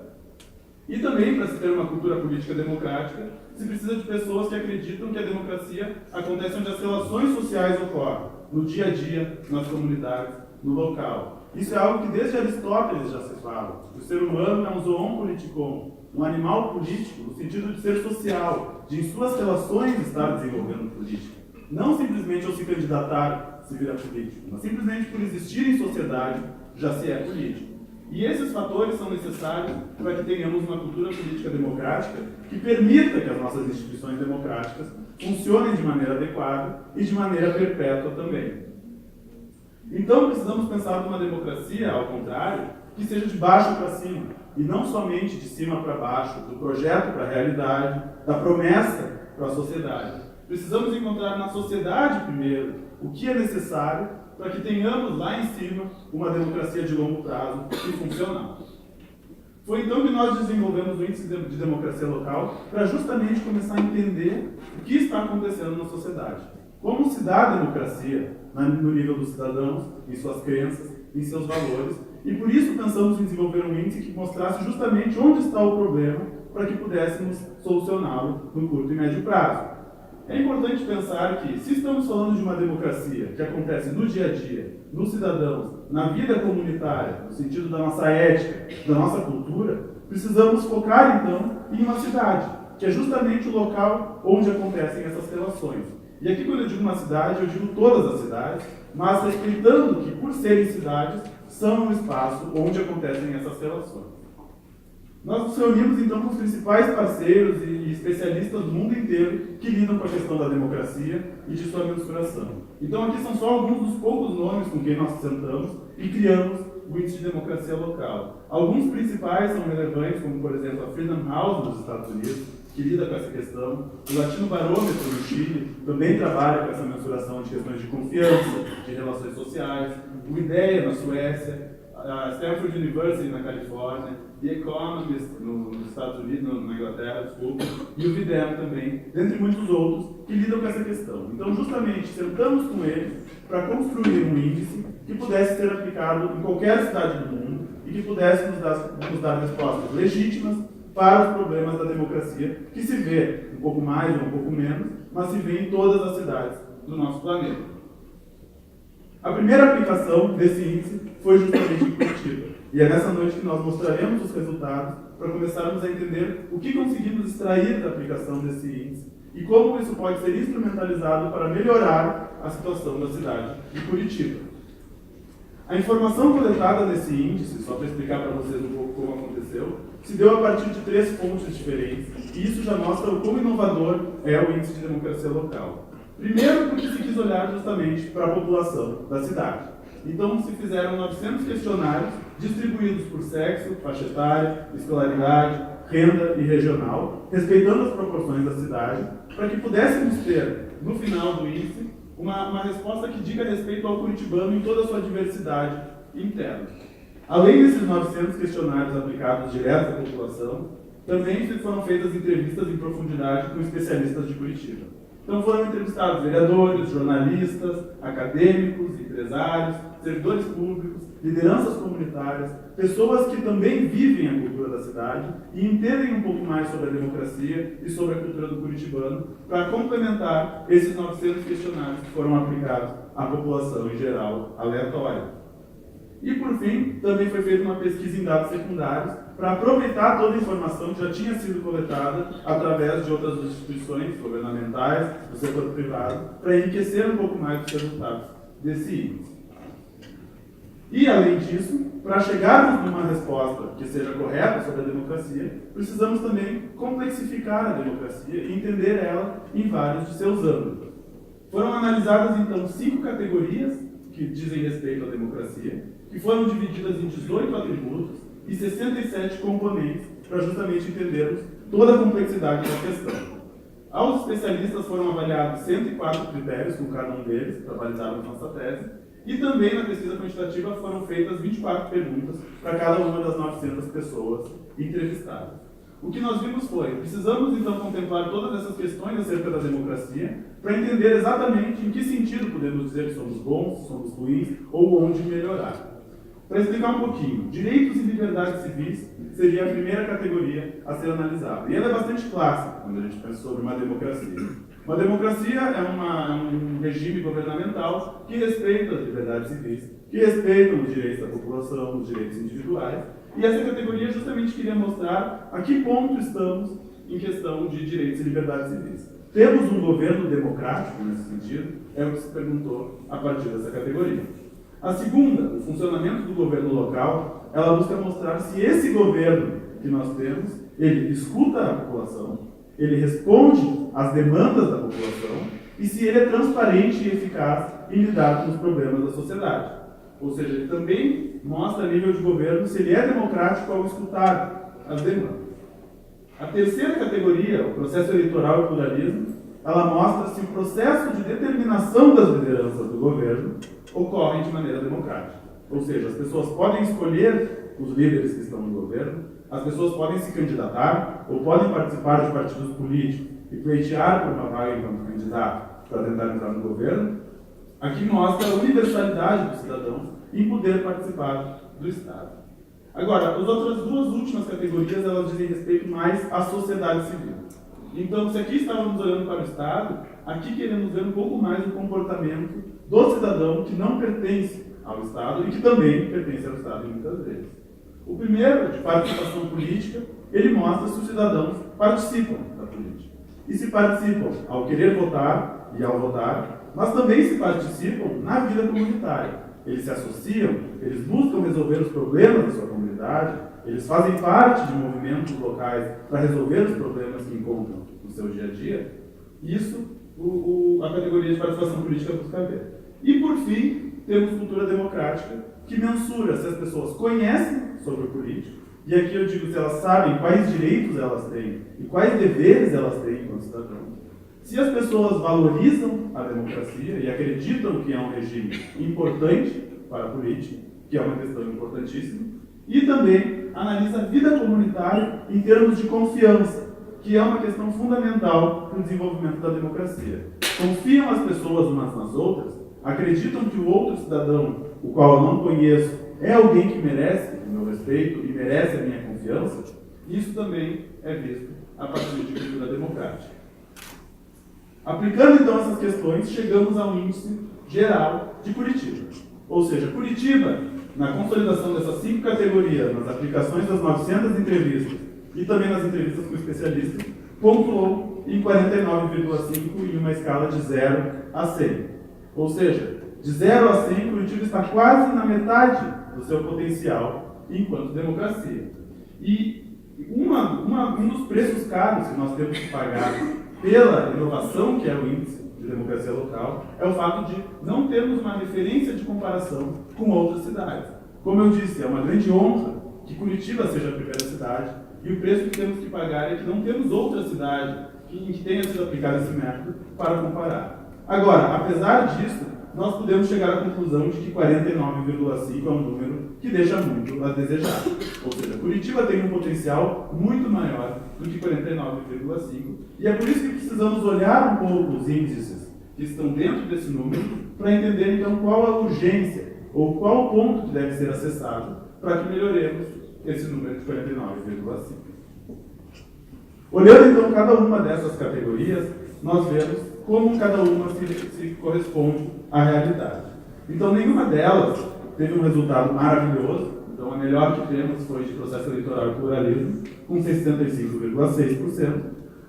E também, para se ter uma cultura política democrática, se precisa de pessoas que acreditam que a democracia acontece onde as relações sociais ocorrem, no dia a dia, nas comunidades, no local. Isso é algo que desde Aristóteles já se fala. O ser humano é um zoon politikon, um animal político, no sentido de ser social, de em suas relações estar desenvolvendo política. Não simplesmente ao se candidatar se vira político, mas simplesmente por existir em sociedade já se é político. E esses fatores são necessários para que tenhamos uma cultura política democrática que permita que as nossas instituições democráticas funcionem de maneira adequada e de maneira perpétua também. Então precisamos pensar numa democracia, ao contrário, que seja de baixo para cima, e não somente de cima para baixo, do projeto para a realidade, da promessa para a sociedade. Precisamos encontrar na sociedade, primeiro, o que é necessário para que tenhamos lá em cima uma democracia de longo prazo e funcional. Foi então que nós desenvolvemos o Índice de Democracia Local para justamente começar a entender o que está acontecendo na sociedade. Como se dá a democracia no nível dos cidadãos, em suas crenças, em seus valores, e por isso pensamos em desenvolver um índice que mostrasse justamente onde está o problema para que pudéssemos solucioná-lo no curto e médio prazo. É importante pensar que, se estamos falando de uma democracia que acontece no dia a dia, nos cidadãos, na vida comunitária, no sentido da nossa ética, da nossa cultura, precisamos focar, então, em uma cidade, que é justamente o local onde acontecem essas relações. E aqui, quando eu digo uma cidade, eu digo todas as cidades, mas respeitando que, por serem cidades, são um espaço onde acontecem essas relações. Nós nos reunimos, então, com os principais parceiros e especialistas do mundo inteiro que lidam com a questão da democracia e de sua mensuração. Então, aqui são só alguns dos poucos nomes com quem nós sentamos e criamos o Índice de Democracia Local. Alguns principais são relevantes, como, por exemplo, a Freedom House nos Estados Unidos, que lida com essa questão. O Latino Barômetro no Chile também trabalha com essa mensuração de questões de confiança, de relações sociais. O IDEA na Suécia, a Stanford University na Califórnia, The Economist nos Estados Unidos, na Inglaterra, desculpa, e o VIDEM também, dentre muitos outros, que lidam com essa questão. Então, justamente, sentamos com eles para construir um índice que pudesse ser aplicado em qualquer cidade do mundo e que pudesse nos dar respostas legítimas para os problemas da democracia, que se vê um pouco mais ou um pouco menos, mas se vê em todas as cidades do nosso planeta. A primeira aplicação desse índice foi justamente em Curitiba. E é nessa noite que nós mostraremos os resultados para começarmos a entender o que conseguimos extrair da aplicação desse índice e como isso pode ser instrumentalizado para melhorar a situação da cidade de Curitiba. A informação coletada nesse índice, só para explicar para vocês um pouco como aconteceu, se deu a partir de 3 fontes diferentes, e isso já mostra o quão inovador é o Índice de Democracia Local. Primeiro, porque se quis olhar justamente para a população da cidade. Então, se fizeram 900 questionários distribuídos por sexo, faixa etária, escolaridade, renda e regional, respeitando as proporções da cidade, para que pudéssemos ter, no final do índice, uma resposta que diga respeito ao curitibano em toda a sua diversidade interna. Além desses 900 questionários aplicados direto à população, também foram feitas entrevistas em profundidade com especialistas de Curitiba. Então foram entrevistados vereadores, jornalistas, acadêmicos, empresários, servidores públicos, lideranças comunitárias, pessoas que também vivem a cultura da cidade e entendem um pouco mais sobre a democracia e sobre a cultura do curitibano, para complementar esses 900 questionários que foram aplicados à população em geral, aleatória. E, por fim, também foi feita uma pesquisa em dados secundários para aproveitar toda a informação que já tinha sido coletada através de outras instituições governamentais, do setor privado, para enriquecer um pouco mais os resultados desse índice. E, além disso, para chegarmos numa resposta que seja correta sobre a democracia, precisamos também complexificar a democracia e entender ela em vários de seus âmbitos. Foram analisadas, então, 5 categorias que dizem respeito à democracia, que foram divididas em 18 atributos e 67 componentes, para justamente entendermos toda a complexidade da questão. Aos especialistas foram avaliados 104 critérios, com cada um deles, para balizarmos nossa tese, e também na pesquisa quantitativa foram feitas 24 perguntas para cada uma das 900 pessoas entrevistadas. O que nós vimos foi, precisamos então contemplar todas essas questões acerca da democracia para entender exatamente em que sentido podemos dizer que somos bons, somos ruins ou onde melhorar. Para explicar um pouquinho, direitos e liberdades civis seria a primeira categoria a ser analisada. E ela é bastante clássica quando a gente pensa sobre uma democracia. Uma democracia é um regime governamental que respeita as liberdades civis, que respeita os direitos da população, os direitos individuais. E essa categoria justamente queria mostrar a que ponto estamos em questão de direitos e liberdades civis. Temos um governo democrático nesse sentido? É o que se perguntou a partir dessa categoria. A segunda, o funcionamento do governo local, ela busca mostrar se esse governo que nós temos, ele escuta a população, ele responde às demandas da população e se ele é transparente e eficaz em lidar com os problemas da sociedade. Ou seja, ele também mostra a nível de governo se ele é democrático ao escutar as demandas. A terceira categoria, o processo eleitoral e pluralismo, ela mostra se o processo de determinação das lideranças do governo ocorre de maneira democrática. Ou seja, as pessoas podem escolher os líderes que estão no governo, as pessoas podem se candidatar ou podem participar de partidos políticos e pleitear por uma vaga enquanto candidato para tentar entrar no governo. Aqui mostra a universalidade dos cidadãos em poder participar do Estado. Agora, as outras duas últimas categorias, elas dizem respeito mais à sociedade civil. Então, se aqui estávamos olhando para o Estado, aqui queremos ver um pouco mais o comportamento do cidadão que não pertence ao Estado e que também pertence ao Estado muitas vezes. O primeiro, de participação política, ele mostra se os cidadãos participam da política. E se participam ao querer votar e ao votar, mas também se participam na vida comunitária. Eles se associam, eles buscam resolver os problemas da sua comunidade, eles fazem parte de movimentos locais para resolver os problemas que encontram no seu dia a dia. Isso a categoria de participação política busca ver. E, por fim, temos cultura democrática, que mensura se as pessoas conhecem sobre o político, e aqui eu digo se elas sabem quais direitos elas têm e quais deveres elas têm enquanto cidadãos, se as pessoas valorizam a democracia e acreditam que é um regime importante para a política, que é uma questão importantíssima, e também analisa a vida comunitária em termos de confiança, que é uma questão fundamental para o desenvolvimento da democracia. Confiam as pessoas umas nas outras, acreditam que o outro cidadão, o qual eu não conheço, é alguém que merece o meu respeito e merece a minha confiança. Isso também é visto a partir de cultura democrática. Aplicando então essas questões, chegamos ao índice geral de Curitiba. Ou seja, Curitiba, na consolidação dessas 5 categorias, nas aplicações das 900 entrevistas e também nas entrevistas com especialistas, pontuou em 49,5 em uma escala de 0 a 100. Ou seja, de 0 a 100, Curitiba está quase na metade do seu potencial enquanto democracia. E um dos preços caros que nós temos que pagar pela inovação que é o índice de democracia local é o fato de não termos uma referência de comparação com outras cidades. Como eu disse, é uma grande honra que Curitiba seja a primeira cidade, e o preço que temos que pagar é que não temos outra cidade que tenha sido aplicado esse método para comparar. Agora, apesar disso, nós podemos chegar à conclusão de que 49,5 é um número que deixa muito a desejar. Ou seja, Curitiba tem um potencial muito maior do que 49,5. E é por isso que precisamos olhar um pouco os índices que estão dentro desse número para entender, então, qual a urgência ou qual o ponto que deve ser acessado para que melhoremos esse número de 49,5. Olhando, então, cada uma dessas categorias, nós vemos como cada uma se corresponde à realidade. Então, nenhuma delas teve um resultado maravilhoso. Então, a melhor que temos foi de processo eleitoral e pluralismo, com 65,6%.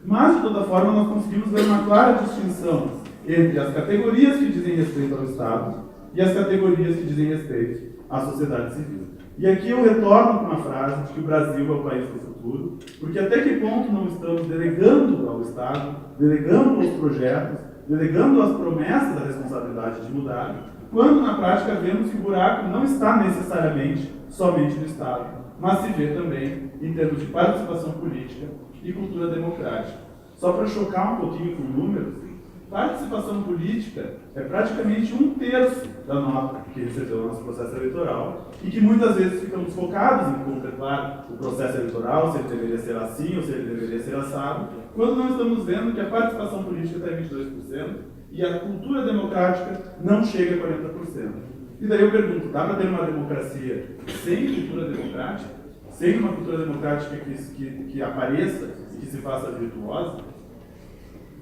Mas, de toda forma, nós conseguimos ver uma clara distinção entre as categorias que dizem respeito ao Estado e as categorias que dizem respeito à sociedade civil. E aqui eu retorno com uma frase de que o Brasil é o país do futuro, porque até que ponto não estamos delegando ao Estado, delegando aos projetos, delegando às promessas a responsabilidade de mudar, quando na prática vemos que o buraco não está necessariamente somente no Estado, mas se vê também em termos de participação política e cultura democrática. Só para chocar um pouquinho com números, participação política é praticamente 1/3 da nota que recebeu o nosso processo eleitoral e que muitas vezes ficamos focados em contemplar o processo eleitoral, se ele deveria ser assim ou se ele deveria ser assado, quando não estamos vendo que a participação política está em 22% e a cultura democrática não chega a 40%. E daí eu pergunto, dá para ter uma democracia sem cultura democrática? Sem uma cultura democrática que apareça e que se faça virtuosa?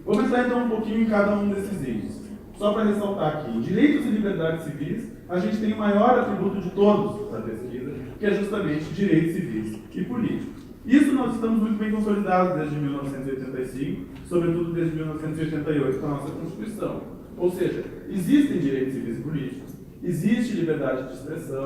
Vamos entrar então um pouquinho em cada um desses índices. Só para ressaltar aqui, em direitos e liberdades civis, a gente tem o maior atributo de todos da pesquisa, que é justamente direitos civis e políticos. Isso nós estamos muito bem consolidados desde 1985, sobretudo desde 1988 com a nossa Constituição. Ou seja, existem direitos civis e políticos, existe liberdade de expressão,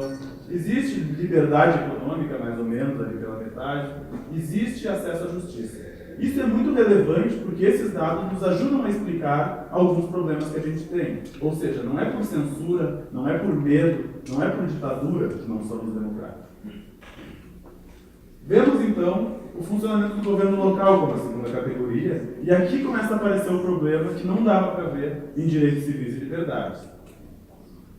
existe liberdade econômica, mais ou menos, ali pela metade, existe acesso à justiça. Isso é muito relevante porque esses dados nos ajudam a explicar alguns problemas que a gente tem. Ou seja, não é por censura, não é por medo, não é por ditadura que não somos democráticos. Vemos então o funcionamento do governo local como a segunda categoria, e aqui começa a aparecer o problema que não dava para ver em direitos civis e liberdades.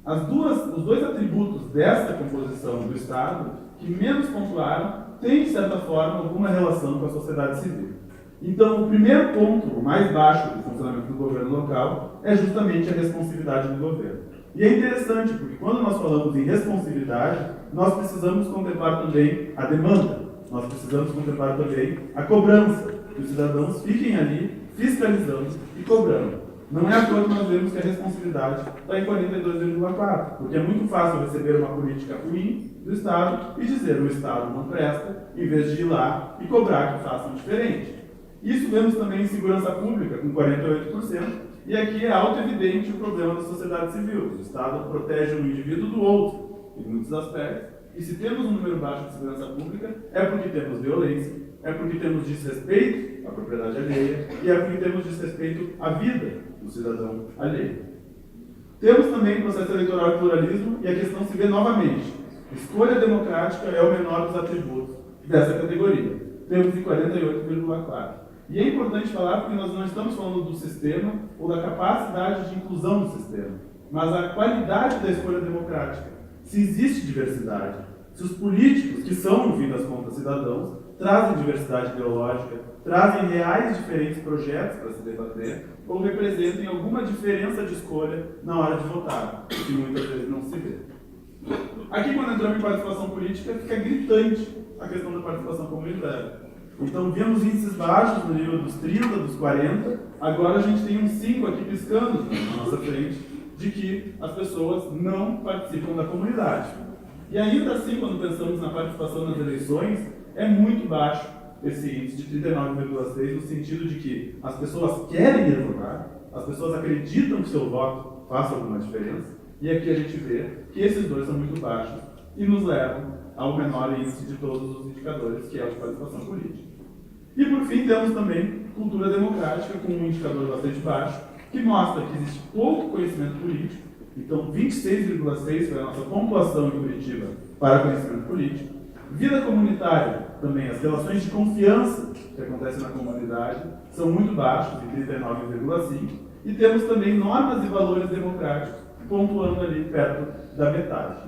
Os dois atributos dessa composição do Estado que menos pontuaram têm, de certa forma, alguma relação com a sociedade civil. Então, o primeiro ponto, o mais baixo do funcionamento do governo local, é justamente a responsividade do governo. E é interessante, porque quando nós falamos em responsividade, nós precisamos contemplar também a demanda, nós precisamos contemplar também a cobrança, que os cidadãos fiquem ali fiscalizando e cobrando. Não é à toa que nós vemos que a responsabilidade está em 42,4%, porque é muito fácil receber uma política ruim do Estado e dizer o Estado não presta, em vez de ir lá e cobrar que façam diferente. Isso vemos também em segurança pública, com 48%, e aqui é auto-evidente o problema da sociedade civil. O Estado protege um indivíduo do outro, em muitos aspectos, e se temos um número baixo de segurança pública, é porque temos violência, é porque temos desrespeito à propriedade alheia, e é porque temos desrespeito à vida do cidadão alheio. Temos também processo eleitoral e pluralismo, e a questão se vê novamente. Escolha democrática é o menor dos atributos dessa categoria. Temos em 48,4%. E é importante falar porque nós não estamos falando do sistema ou da capacidade de inclusão do sistema, mas a qualidade da escolha democrática. Se existe diversidade, se os políticos, que são, no fim das contas, cidadãos, trazem diversidade ideológica, trazem reais diferentes projetos para se debater, ou representem alguma diferença de escolha na hora de votar, que muitas vezes não se vê. Aqui, quando entramos em participação política, fica gritante a questão da participação comunitária. Então, vimos índices baixos no nível dos 30, dos 40, agora a gente tem uns 5 aqui piscando na nossa frente, de que as pessoas não participam da comunidade. E ainda assim, quando pensamos na participação nas eleições, é muito baixo esse índice de 39,6, no sentido de que as pessoas querem ir votar, as pessoas acreditam que seu voto faça alguma diferença, e aqui a gente vê que esses dois são muito baixos e nos levam ao menor índice de todos os indicadores, que é a de participação política. E por fim, temos também cultura democrática, com um indicador bastante baixo, que mostra que existe pouco conhecimento político. Então, 26,6 foi a nossa pontuação em Curitiba para conhecimento político. Vida comunitária, também, as relações de confiança que acontecem na comunidade são muito baixos, em 39,5. E temos também normas e valores democráticos, pontuando ali perto da metade.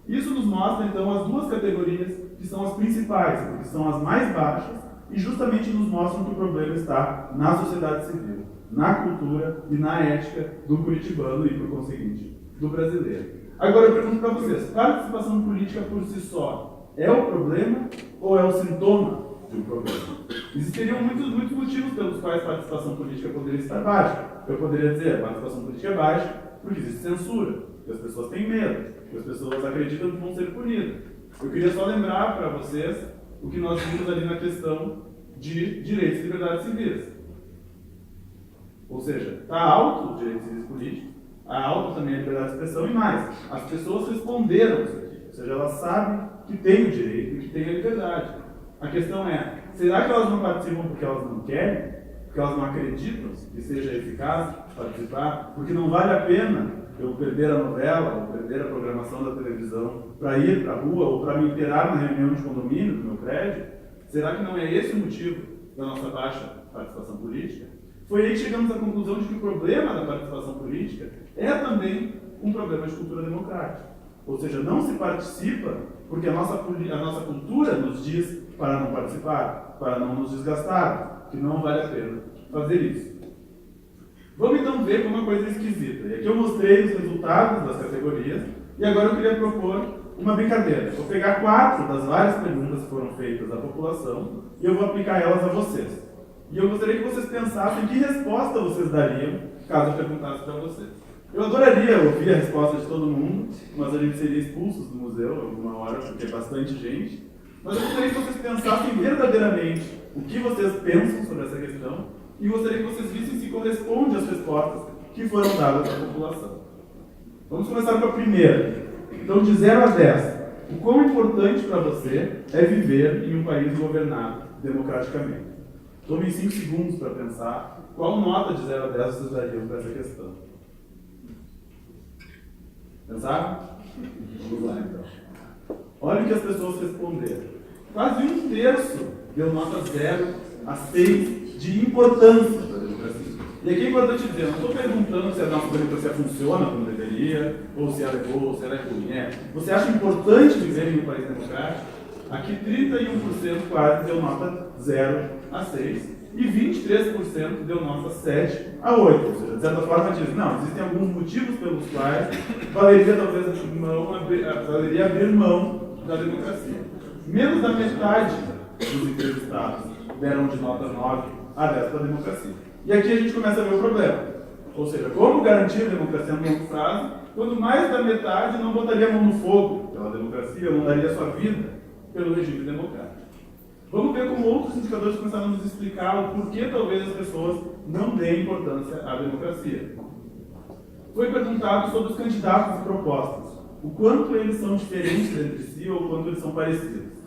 Isso nos mostra, então, as duas categorias que são as principais, que são as mais baixas, e justamente nos mostram que o problema está na sociedade civil, na cultura e na ética do curitibano e, por conseguinte, do brasileiro. Agora eu pergunto para vocês, participação política por si só é o problema ou é o sintoma de um problema? Existiriam muitos motivos pelos quais a participação política poderia estar baixa. Eu poderia dizer, a participação política é baixa porque existe censura, porque as pessoas têm medo, porque as pessoas acreditam que vão ser punidas. Eu queria só lembrar para vocês o que nós vimos ali na questão de direitos e liberdades civis. Ou seja, está alto os direitos civis políticos, a alta também a liberdade de expressão e mais. As pessoas responderam isso aqui, ou seja, elas sabem que têm o direito e que têm a liberdade. A questão é, será que elas não participam porque elas não querem? Porque elas não acreditam que seja eficaz participar? Porque não vale a pena eu perder a novela, ou perder a programação da televisão para ir para a rua ou para me inteirar na reunião de condomínio do meu prédio? Será que não é esse o motivo da nossa baixa participação política? Foi aí que chegamos à conclusão de que o problema da participação política é também um problema de cultura democrática. Ou seja, não se participa porque a nossa cultura nos diz para não participar, para não nos desgastar, que não vale a pena fazer isso. Vamos então ver como uma coisa esquisita. E aqui eu mostrei os resultados das categorias e agora eu queria propor uma brincadeira. Vou pegar 4 das várias perguntas que foram feitas à população e eu vou aplicar elas a vocês. E eu gostaria que vocês pensassem que resposta vocês dariam caso eu perguntasse para vocês. Eu adoraria ouvir a resposta de todo mundo, mas a gente seria expulsos do museu alguma hora, porque é bastante gente. Mas eu gostaria que vocês pensassem verdadeiramente o que vocês pensam sobre essa questão e gostaria que vocês vissem se corresponde às respostas que foram dadas à população. Vamos começar com a primeira. Então, de 0 a 10, o quão importante para você é viver em um país governado democraticamente? Tomem 5 segundos para pensar qual nota de 0 a 10 vocês dariam para essa questão. Pensaram? Vamos lá, então. Olha o que as pessoas responderam. Quase 1/3 deu nota 0 a 6 de importância para a democracia. E aqui é importante dizer, eu não estou perguntando se a nossa democracia funciona como deveria, ou se ela é boa, ou se ela é ruim. Você acha importante viver em um país democrático? Aqui 31% quase deu nota 0 a 6 e 23% deu nota 7 a 8. Ou seja, de certa forma diz, não, existem alguns motivos pelos quais valeria talvez abrir mão da democracia. Menos da metade dos entrevistados deram de nota 9 a 10 para a democracia. E aqui a gente começa a ver o problema. Ou seja, como garantir a democracia no longo prazo, quando mais da metade não botaria a mão no fogo pela democracia, não daria sua vida pelo regime democrático. Vamos ver como outros indicadores começaram a nos explicar o porquê talvez as pessoas não deem importância à democracia. Foi perguntado sobre os candidatos e propostas, o quanto eles são diferentes entre si ou o quanto eles são parecidos.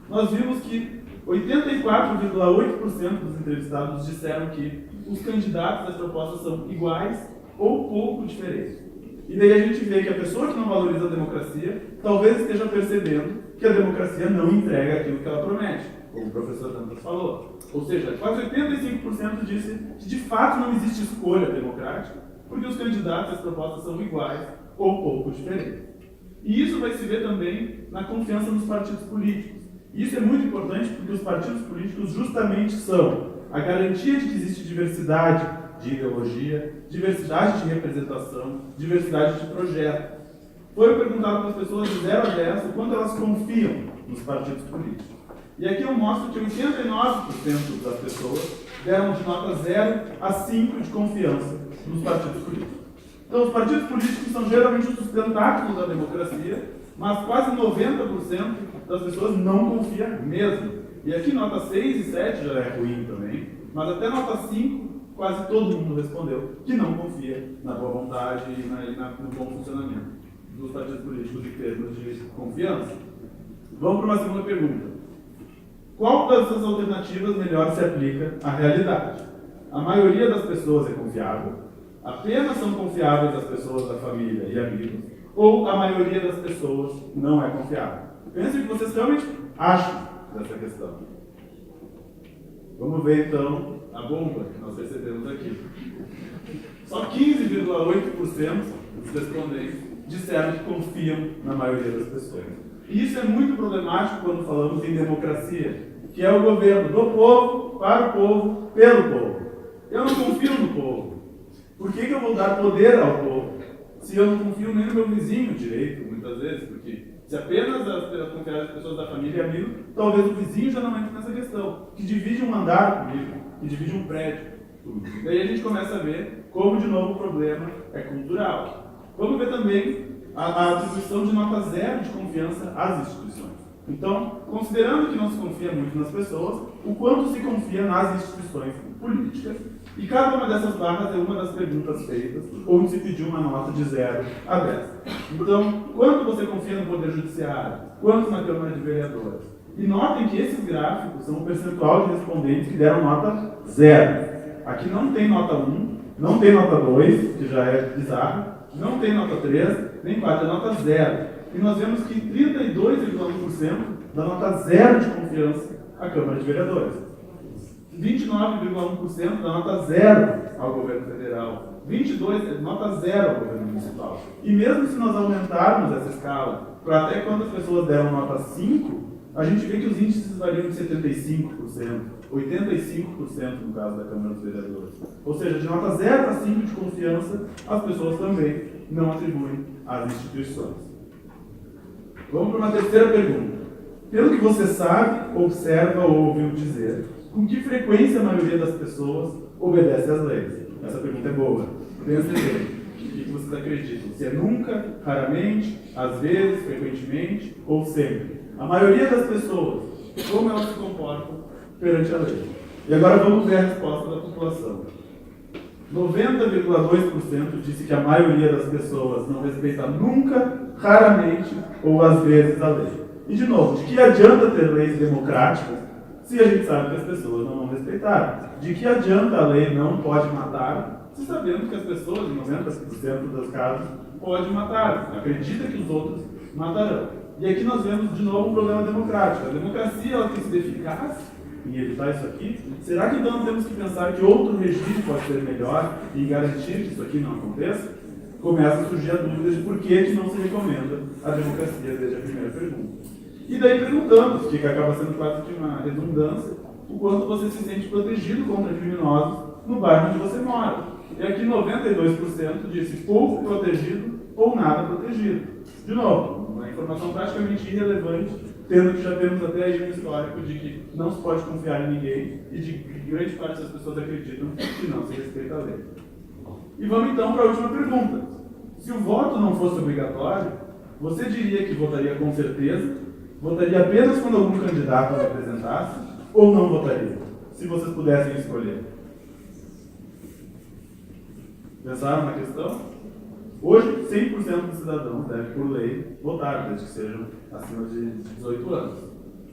Nós vimos que 84,8% dos entrevistados disseram que os candidatos e as propostas são iguais ou pouco diferentes. E daí a gente vê que a pessoa que não valoriza a democracia talvez esteja percebendo que a democracia não entrega aquilo que ela promete, como o professor Dantas falou. Ou seja, quase 85% disse que de fato não existe escolha democrática, porque os candidatos e as propostas são iguais ou pouco diferentes. E isso vai se ver também na confiança nos partidos políticos. E isso é muito importante porque os partidos políticos justamente são a garantia de que existe diversidade de ideologia, diversidade de representação, diversidade de projeto. Foi perguntado para as pessoas de 0 a 10 o quanto elas confiam nos partidos políticos. E aqui eu mostro que 89% das pessoas deram de nota 0 a 5 de confiança nos partidos políticos. Então, os partidos políticos são geralmente o sustentáculo da democracia, mas quase 90% das pessoas não confiam mesmo. E aqui nota 6 e 7 já é ruim também, mas até nota 5 quase todo mundo respondeu que não confia na boa vontade e no bom funcionamento dos partidos políticos em termos de confiança. Vamos para uma segunda pergunta. Qual dessas alternativas melhor se aplica à realidade? A maioria das pessoas é confiável, apenas são confiáveis as pessoas da família e amigos, ou a maioria das pessoas não é confiável? Pensem o que vocês realmente acham dessa questão. Vamos ver então a bomba que nós recebemos aqui. Só 15,8% dos respondentes disseram que confiam na maioria das pessoas. E isso é muito problemático quando falamos em democracia, que é o governo do povo, para o povo, pelo povo. Eu não confio no povo. Por que eu vou dar poder ao povo? Se eu não confio nem no meu vizinho direito, muitas vezes, porque se apenas confiar as pessoas da família e amigos, talvez o vizinho já não entre nessa questão, que divide um andar comigo, que divide um prédio. Daí a gente começa a ver como, de novo, o problema é cultural. Vamos ver também a atribuição de nota 0 de confiança às instituições. Então, considerando que não se confia muito nas pessoas, o quanto se confia nas instituições políticas E cada uma dessas barras é uma das perguntas feitas, onde se pediu uma nota de 0 a 10. Então, quanto você confia no Poder Judiciário? Quanto na Câmara de Vereadores? E notem que esses gráficos são um percentual de respondentes que deram nota 0. Aqui não tem nota 1, não tem nota 2, que já é bizarro, não tem nota 3, nem 4, é nota 0. E nós vemos que 32,1% dá nota 0 de confiança à Câmara de Vereadores. 29,1% dá nota 0 ao governo federal. 22% nota 0 ao governo municipal. E mesmo se nós aumentarmos essa escala para até quando as pessoas deram nota 5, a gente vê que os índices variam de 75%, 85% no caso da Câmara dos Vereadores. Ou seja, de nota 0 a 5 de confiança, as pessoas também não atribuem às instituições. Vamos para uma terceira pergunta. Pelo que você sabe, observa ou ouviu dizer, com que frequência a maioria das pessoas obedece às leis? Essa pergunta é boa. Pensem bem. O que vocês acreditam? Se é nunca, raramente, às vezes, frequentemente ou sempre? A maioria das pessoas, como elas se comportam perante a lei? E agora vamos ver a resposta da população. 90,2% disse que a maioria das pessoas não respeita nunca, raramente ou às vezes a lei. E de novo, de que adianta ter leis democráticas se a gente sabe que as pessoas não vão respeitar? De que adianta a lei não pode matar se sabemos que as pessoas, em 90% dos casos, podem matar? Acredita que os outros matarão. E aqui nós vemos de novo um problema democrático. A democracia ela tem sido eficaz em evitar isso aqui? Será que então temos que pensar que outro regime pode ser melhor e garantir que isso aqui não aconteça? Começa a surgir a dúvida de por que não se recomenda a democracia desde a primeira pergunta. E daí perguntamos, que acaba sendo quase que uma redundância, o quanto você se sente protegido contra criminosos no bairro onde você mora. E aqui 92% disse pouco protegido ou nada protegido. De novo, uma informação praticamente irrelevante, tendo que já temos até aí um histórico de que não se pode confiar em ninguém e de que grande parte das pessoas acreditam que não se respeita a lei. E vamos então para a última pergunta. Se o voto não fosse obrigatório, você diria que votaria com certeza, votaria apenas quando algum candidato o representasse, ou não votaria? Se vocês pudessem escolher. Pensaram na questão? Hoje, 100% dos cidadãos devem, por lei, votar, desde que sejam acima de 18 anos.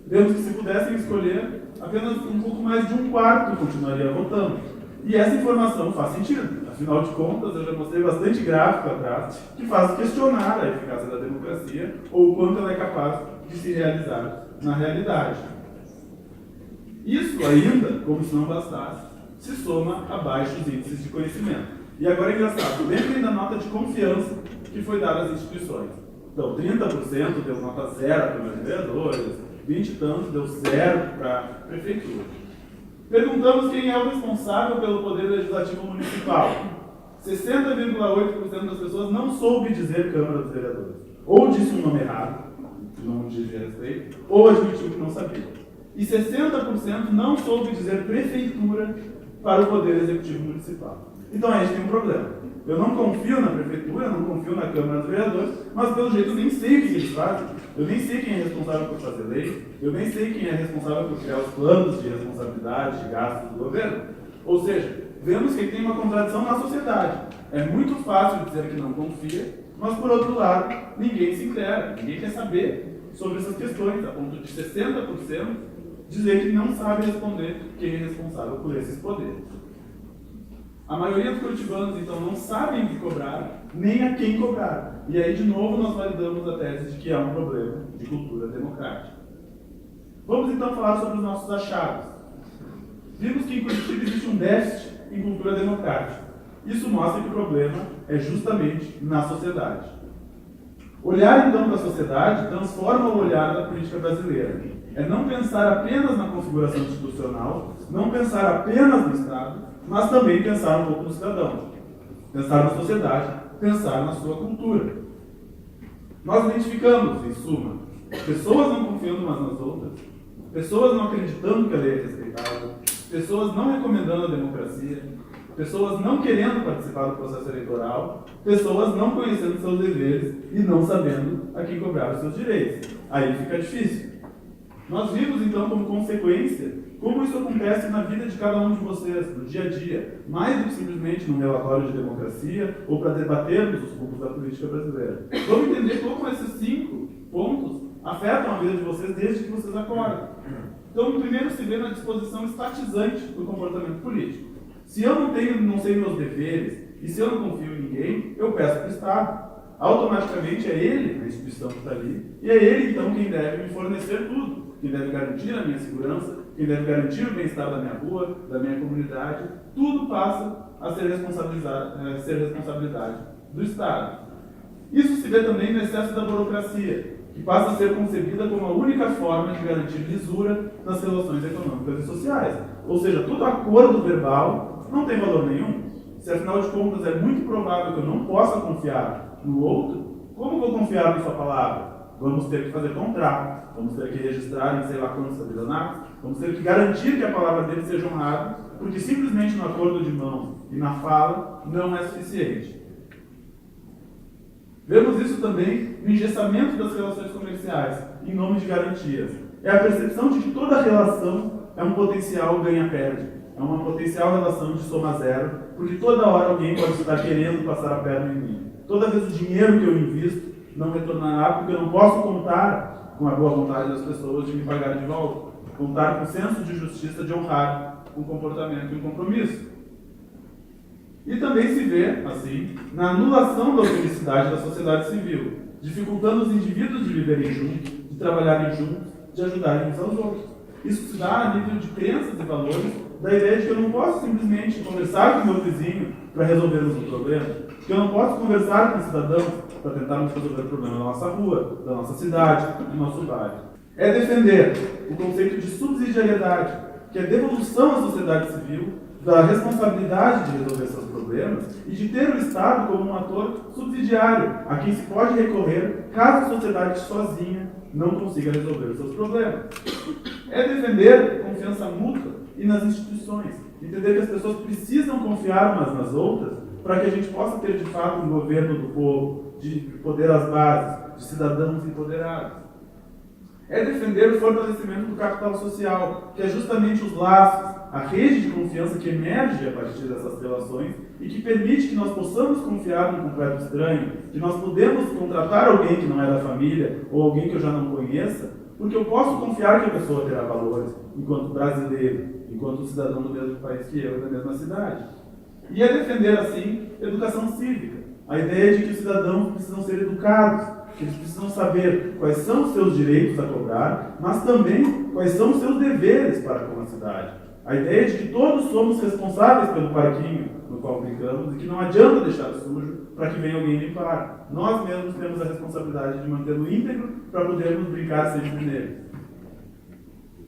Vemos que se pudessem escolher, apenas um pouco mais de um quarto continuaria votando. E essa informação faz sentido. Afinal de contas, eu já mostrei bastante gráfico atrás que faz questionar a eficácia da democracia ou o quanto ela é capaz de se realizar na realidade. Isso ainda, como se não bastasse, se soma a baixos índices de conhecimento. E agora é engraçado, lembrem da nota de confiança que foi dada às instituições. Então, 30% deu nota 0 para os vereadores, 20 e tantos deu 0 para a prefeitura. Perguntamos quem é o responsável pelo poder legislativo municipal. 60,8% das pessoas não soube dizer Câmara dos Vereadores. Ou disse um nome errado, que não dizia respeito, ou admitiu que não sabia. E 60% não soube dizer prefeitura para o poder executivo municipal. Então a gente tem um problema. Eu não confio na prefeitura, não confio na Câmara dos Vereadores, mas pelo jeito eu nem sei o que eles fazem. Eu nem sei quem é responsável por fazer lei, eu nem sei quem é responsável por criar os planos de responsabilidade, de gastos do governo. Ou seja, vemos que tem uma contradição na sociedade. É muito fácil dizer que não confia, mas por outro lado, ninguém se inteira, ninguém quer saber sobre essas questões, a ponto de 60% dizer que não sabe responder quem é responsável por esses poderes. A maioria dos curitibanos, então, não sabem o que cobrar, nem a quem cobrar. E aí, de novo, nós validamos a tese de que há um problema de cultura democrática. Vamos, então, falar sobre os nossos achados. Vimos que em Curitiba existe um déficit em cultura democrática. Isso mostra que o problema é justamente na sociedade. Olhar, então, para a sociedade transforma o olhar da política brasileira. É não pensar apenas na configuração institucional, não pensar apenas no Estado, mas também pensar um pouco no cidadão, pensar na sociedade, pensar na sua cultura. Nós identificamos, em suma, pessoas não confiando umas nas outras, pessoas não acreditando que a lei é respeitada, pessoas não recomendando a democracia, pessoas não querendo participar do processo eleitoral, pessoas não conhecendo seus deveres e não sabendo a quem cobrar os seus direitos. Aí fica difícil. Nós vimos, então, como consequência, como isso acontece na vida de cada um de vocês, no dia a dia, mais do que simplesmente num relatório de democracia ou para debatermos os rumos da política brasileira. Vamos entender como esses 5 pontos afetam a vida de vocês desde que vocês acordam. Então, primeiro se vê na disposição estatizante do comportamento político. Se eu não sei meus deveres e se eu não confio em ninguém, eu peço para o Estado. Automaticamente é ele, a instituição que está ali, e é ele então quem deve me fornecer tudo, quem deve garantir a minha segurança, quem deve garantir o bem-estar da minha rua, da minha comunidade. Tudo passa a ser responsabilidade do Estado. Isso se vê também no excesso da burocracia, que passa a ser concebida como a única forma de garantir lisura nas relações econômicas e sociais. Ou seja, todo acordo verbal não tem valor nenhum. Se afinal de contas é muito provável que eu não possa confiar no outro, como vou confiar na sua palavra? Vamos ter que fazer contrato, vamos ter que registrar em sei lá quantos tabelionatos, vamos ter que garantir que a palavra dele seja honrada, porque simplesmente no acordo de mão e na fala não é suficiente. Vemos isso também no engessamento das relações comerciais, em nome de garantias. É a percepção de que toda relação é um potencial ganha-perde, é uma potencial relação de soma zero, porque toda hora alguém pode estar querendo passar a perna em mim. Toda vez o dinheiro que eu invisto não retornará, porque eu não posso contar com a boa vontade das pessoas de me pagar de volta, contar com o senso de justiça de honrar um comportamento e um compromisso. E também se vê, assim, na anulação da felicidade da sociedade civil, dificultando os indivíduos de viverem juntos, de trabalharem juntos, de ajudarem uns aos outros. Isso se dá a nível de crenças e valores, da ideia de que eu não posso simplesmente conversar com o meu vizinho para resolvermos o problema, que eu não posso conversar com cidadãos para tentarmos resolver o problema da nossa rua, da nossa cidade, do nosso bairro. É defender o conceito de subsidiariedade, que é devolução à sociedade civil da responsabilidade de resolver seus problemas e de ter o Estado como um ator subsidiário, a quem se pode recorrer caso a sociedade sozinha não consiga resolver os seus problemas. É defender confiança mútua e nas instituições, entender que as pessoas precisam confiar umas nas outras para que a gente possa ter de fato um governo do povo, de poder às bases, de cidadãos empoderados. É defender o fortalecimento do capital social, que é justamente os laços, a rede de confiança que emerge a partir dessas relações e que permite que nós possamos confiar num completo estranho, que nós podemos contratar alguém que não é da família ou alguém que eu já não conheça, porque eu posso confiar que a pessoa terá valores enquanto brasileiro, enquanto cidadão do mesmo país que eu e da mesma cidade. E é defender, assim, educação cívica, a ideia de que os cidadãos precisam ser educados, que eles precisam saber quais são os seus direitos a cobrar, mas também quais são os seus deveres para com a cidade. A ideia de que todos somos responsáveis pelo parquinho no qual brincamos e que não adianta deixar sujo para que venha alguém limpar. Nós mesmos temos a responsabilidade de mantê-lo íntegro para podermos brincar sempre nele.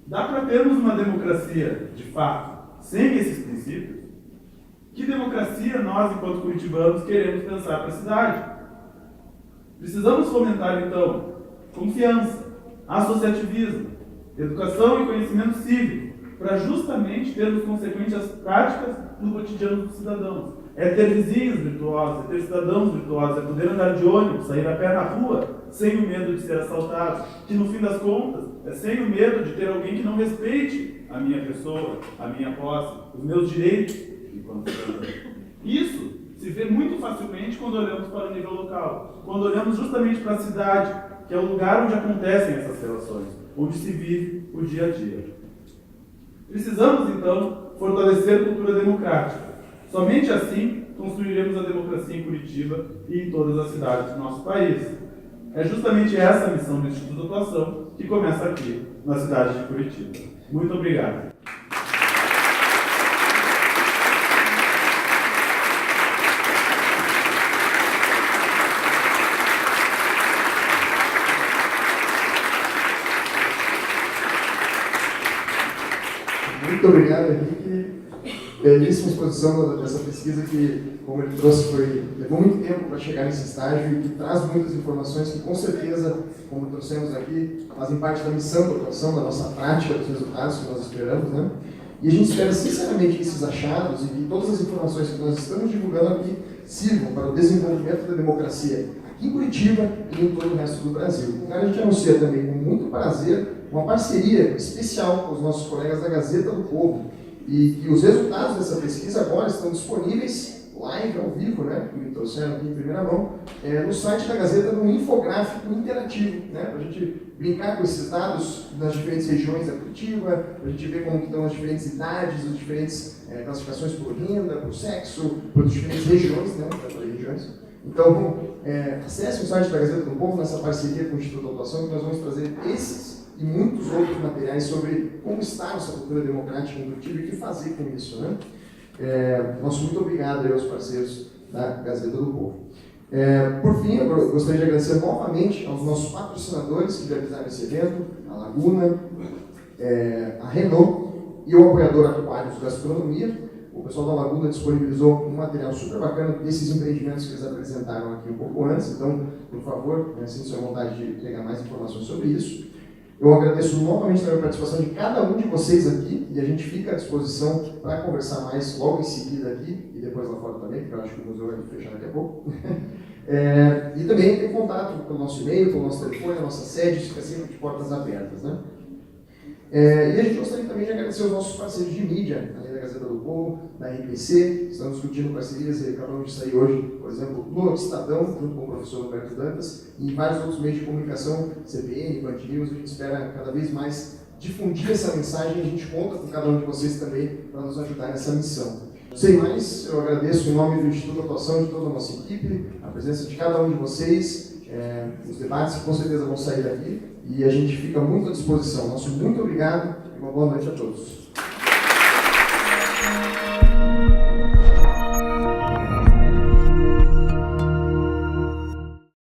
Dá para termos uma democracia, de fato, sem esses princípios? Que democracia nós, enquanto curitibanos, queremos pensar para a cidade? Precisamos fomentar, então, confiança, associativismo, educação e conhecimento cívico, para justamente termos consequências práticas no cotidiano dos cidadãos. É ter vizinhos virtuosos, é ter cidadãos virtuosos, é poder andar de ônibus, sair a pé na rua, sem o medo de ser assaltado, que no fim das contas é sem o medo de ter alguém que não respeite a minha pessoa, a minha posse, os meus direitos enquanto cidadão. Isso se vê muito facilmente quando olhamos para o nível local, quando olhamos justamente para a cidade, que é o lugar onde acontecem essas relações, onde se vive o dia a dia. Precisamos, então, fortalecer a cultura democrática. Somente assim construiremos a democracia em Curitiba e em todas as cidades do nosso país. É justamente essa a missão do Instituto de Atuação, que começa aqui, na cidade de Curitiba. Muito obrigado. Muito obrigado, Henrique. Belíssima exposição dessa pesquisa que, como ele trouxe, levou muito tempo para chegar nesse estágio e que traz muitas informações que, com certeza, como trouxemos aqui, fazem parte da missão da atuação, da nossa prática, dos resultados que nós esperamos, né? E a gente espera, sinceramente, que esses achados e que todas as informações que nós estamos divulgando aqui sirvam para o desenvolvimento da democracia aqui em Curitiba e em todo o resto do Brasil. Então, a gente anuncia também, com muito prazer, uma parceria especial com os nossos colegas da Gazeta do Povo. E os resultados dessa pesquisa agora estão disponíveis live, ao vivo, né, que me trouxeram aqui em primeira mão, no site da Gazeta, num infográfico interativo, né, para a gente brincar com esses dados das diferentes regiões da Curitiba, para a gente ver como estão as diferentes idades, as diferentes classificações por renda, por sexo, por diferentes regiões, né, regiões. Então, acesse o site da Gazeta do Povo nessa parceria com o Instituto da Atuação, que nós vamos trazer esses e muitos outros materiais sobre como está nossa cultura democrática em Curitiba e o que fazer com isso, né? Nosso muito obrigado aí aos parceiros da Gazeta do Povo. Por fim, eu gostaria de agradecer novamente aos nossos patrocinadores que realizaram esse evento, a Laguna, a Renault e o apoiador Aquários Gastronomia. O pessoal da Laguna disponibilizou um material super bacana desses empreendimentos que eles apresentaram aqui um pouco antes, então, por favor, sinta-se à vontade de pegar mais informações sobre isso. Eu agradeço novamente a participação de cada um de vocês aqui e a gente fica à disposição para conversar mais logo em seguida aqui e depois lá fora também, porque eu acho que o museu vai fechar daqui a pouco. E também ter contato pelo nosso e-mail, pelo nosso telefone, a nossa sede, fica sempre de portas abertas, né? E a gente gostaria também de agradecer aos nossos parceiros de mídia, além da Gazeta do Povo, da RPC, estamos discutindo parcerias e acabamos de sair hoje, por exemplo, no Estadão, junto com o professor Roberto Dantas, e em vários outros meios de comunicação, CBN, Band News. A gente espera cada vez mais difundir essa mensagem e a gente conta com cada um de vocês também para nos ajudar nessa missão. Sem mais, eu agradeço em nome do Instituto de Atuação, de toda a nossa equipe, a presença de cada um de vocês, os debates que com certeza vão sair daqui, e a gente fica muito à disposição. Nosso muito obrigado e uma boa noite a todos.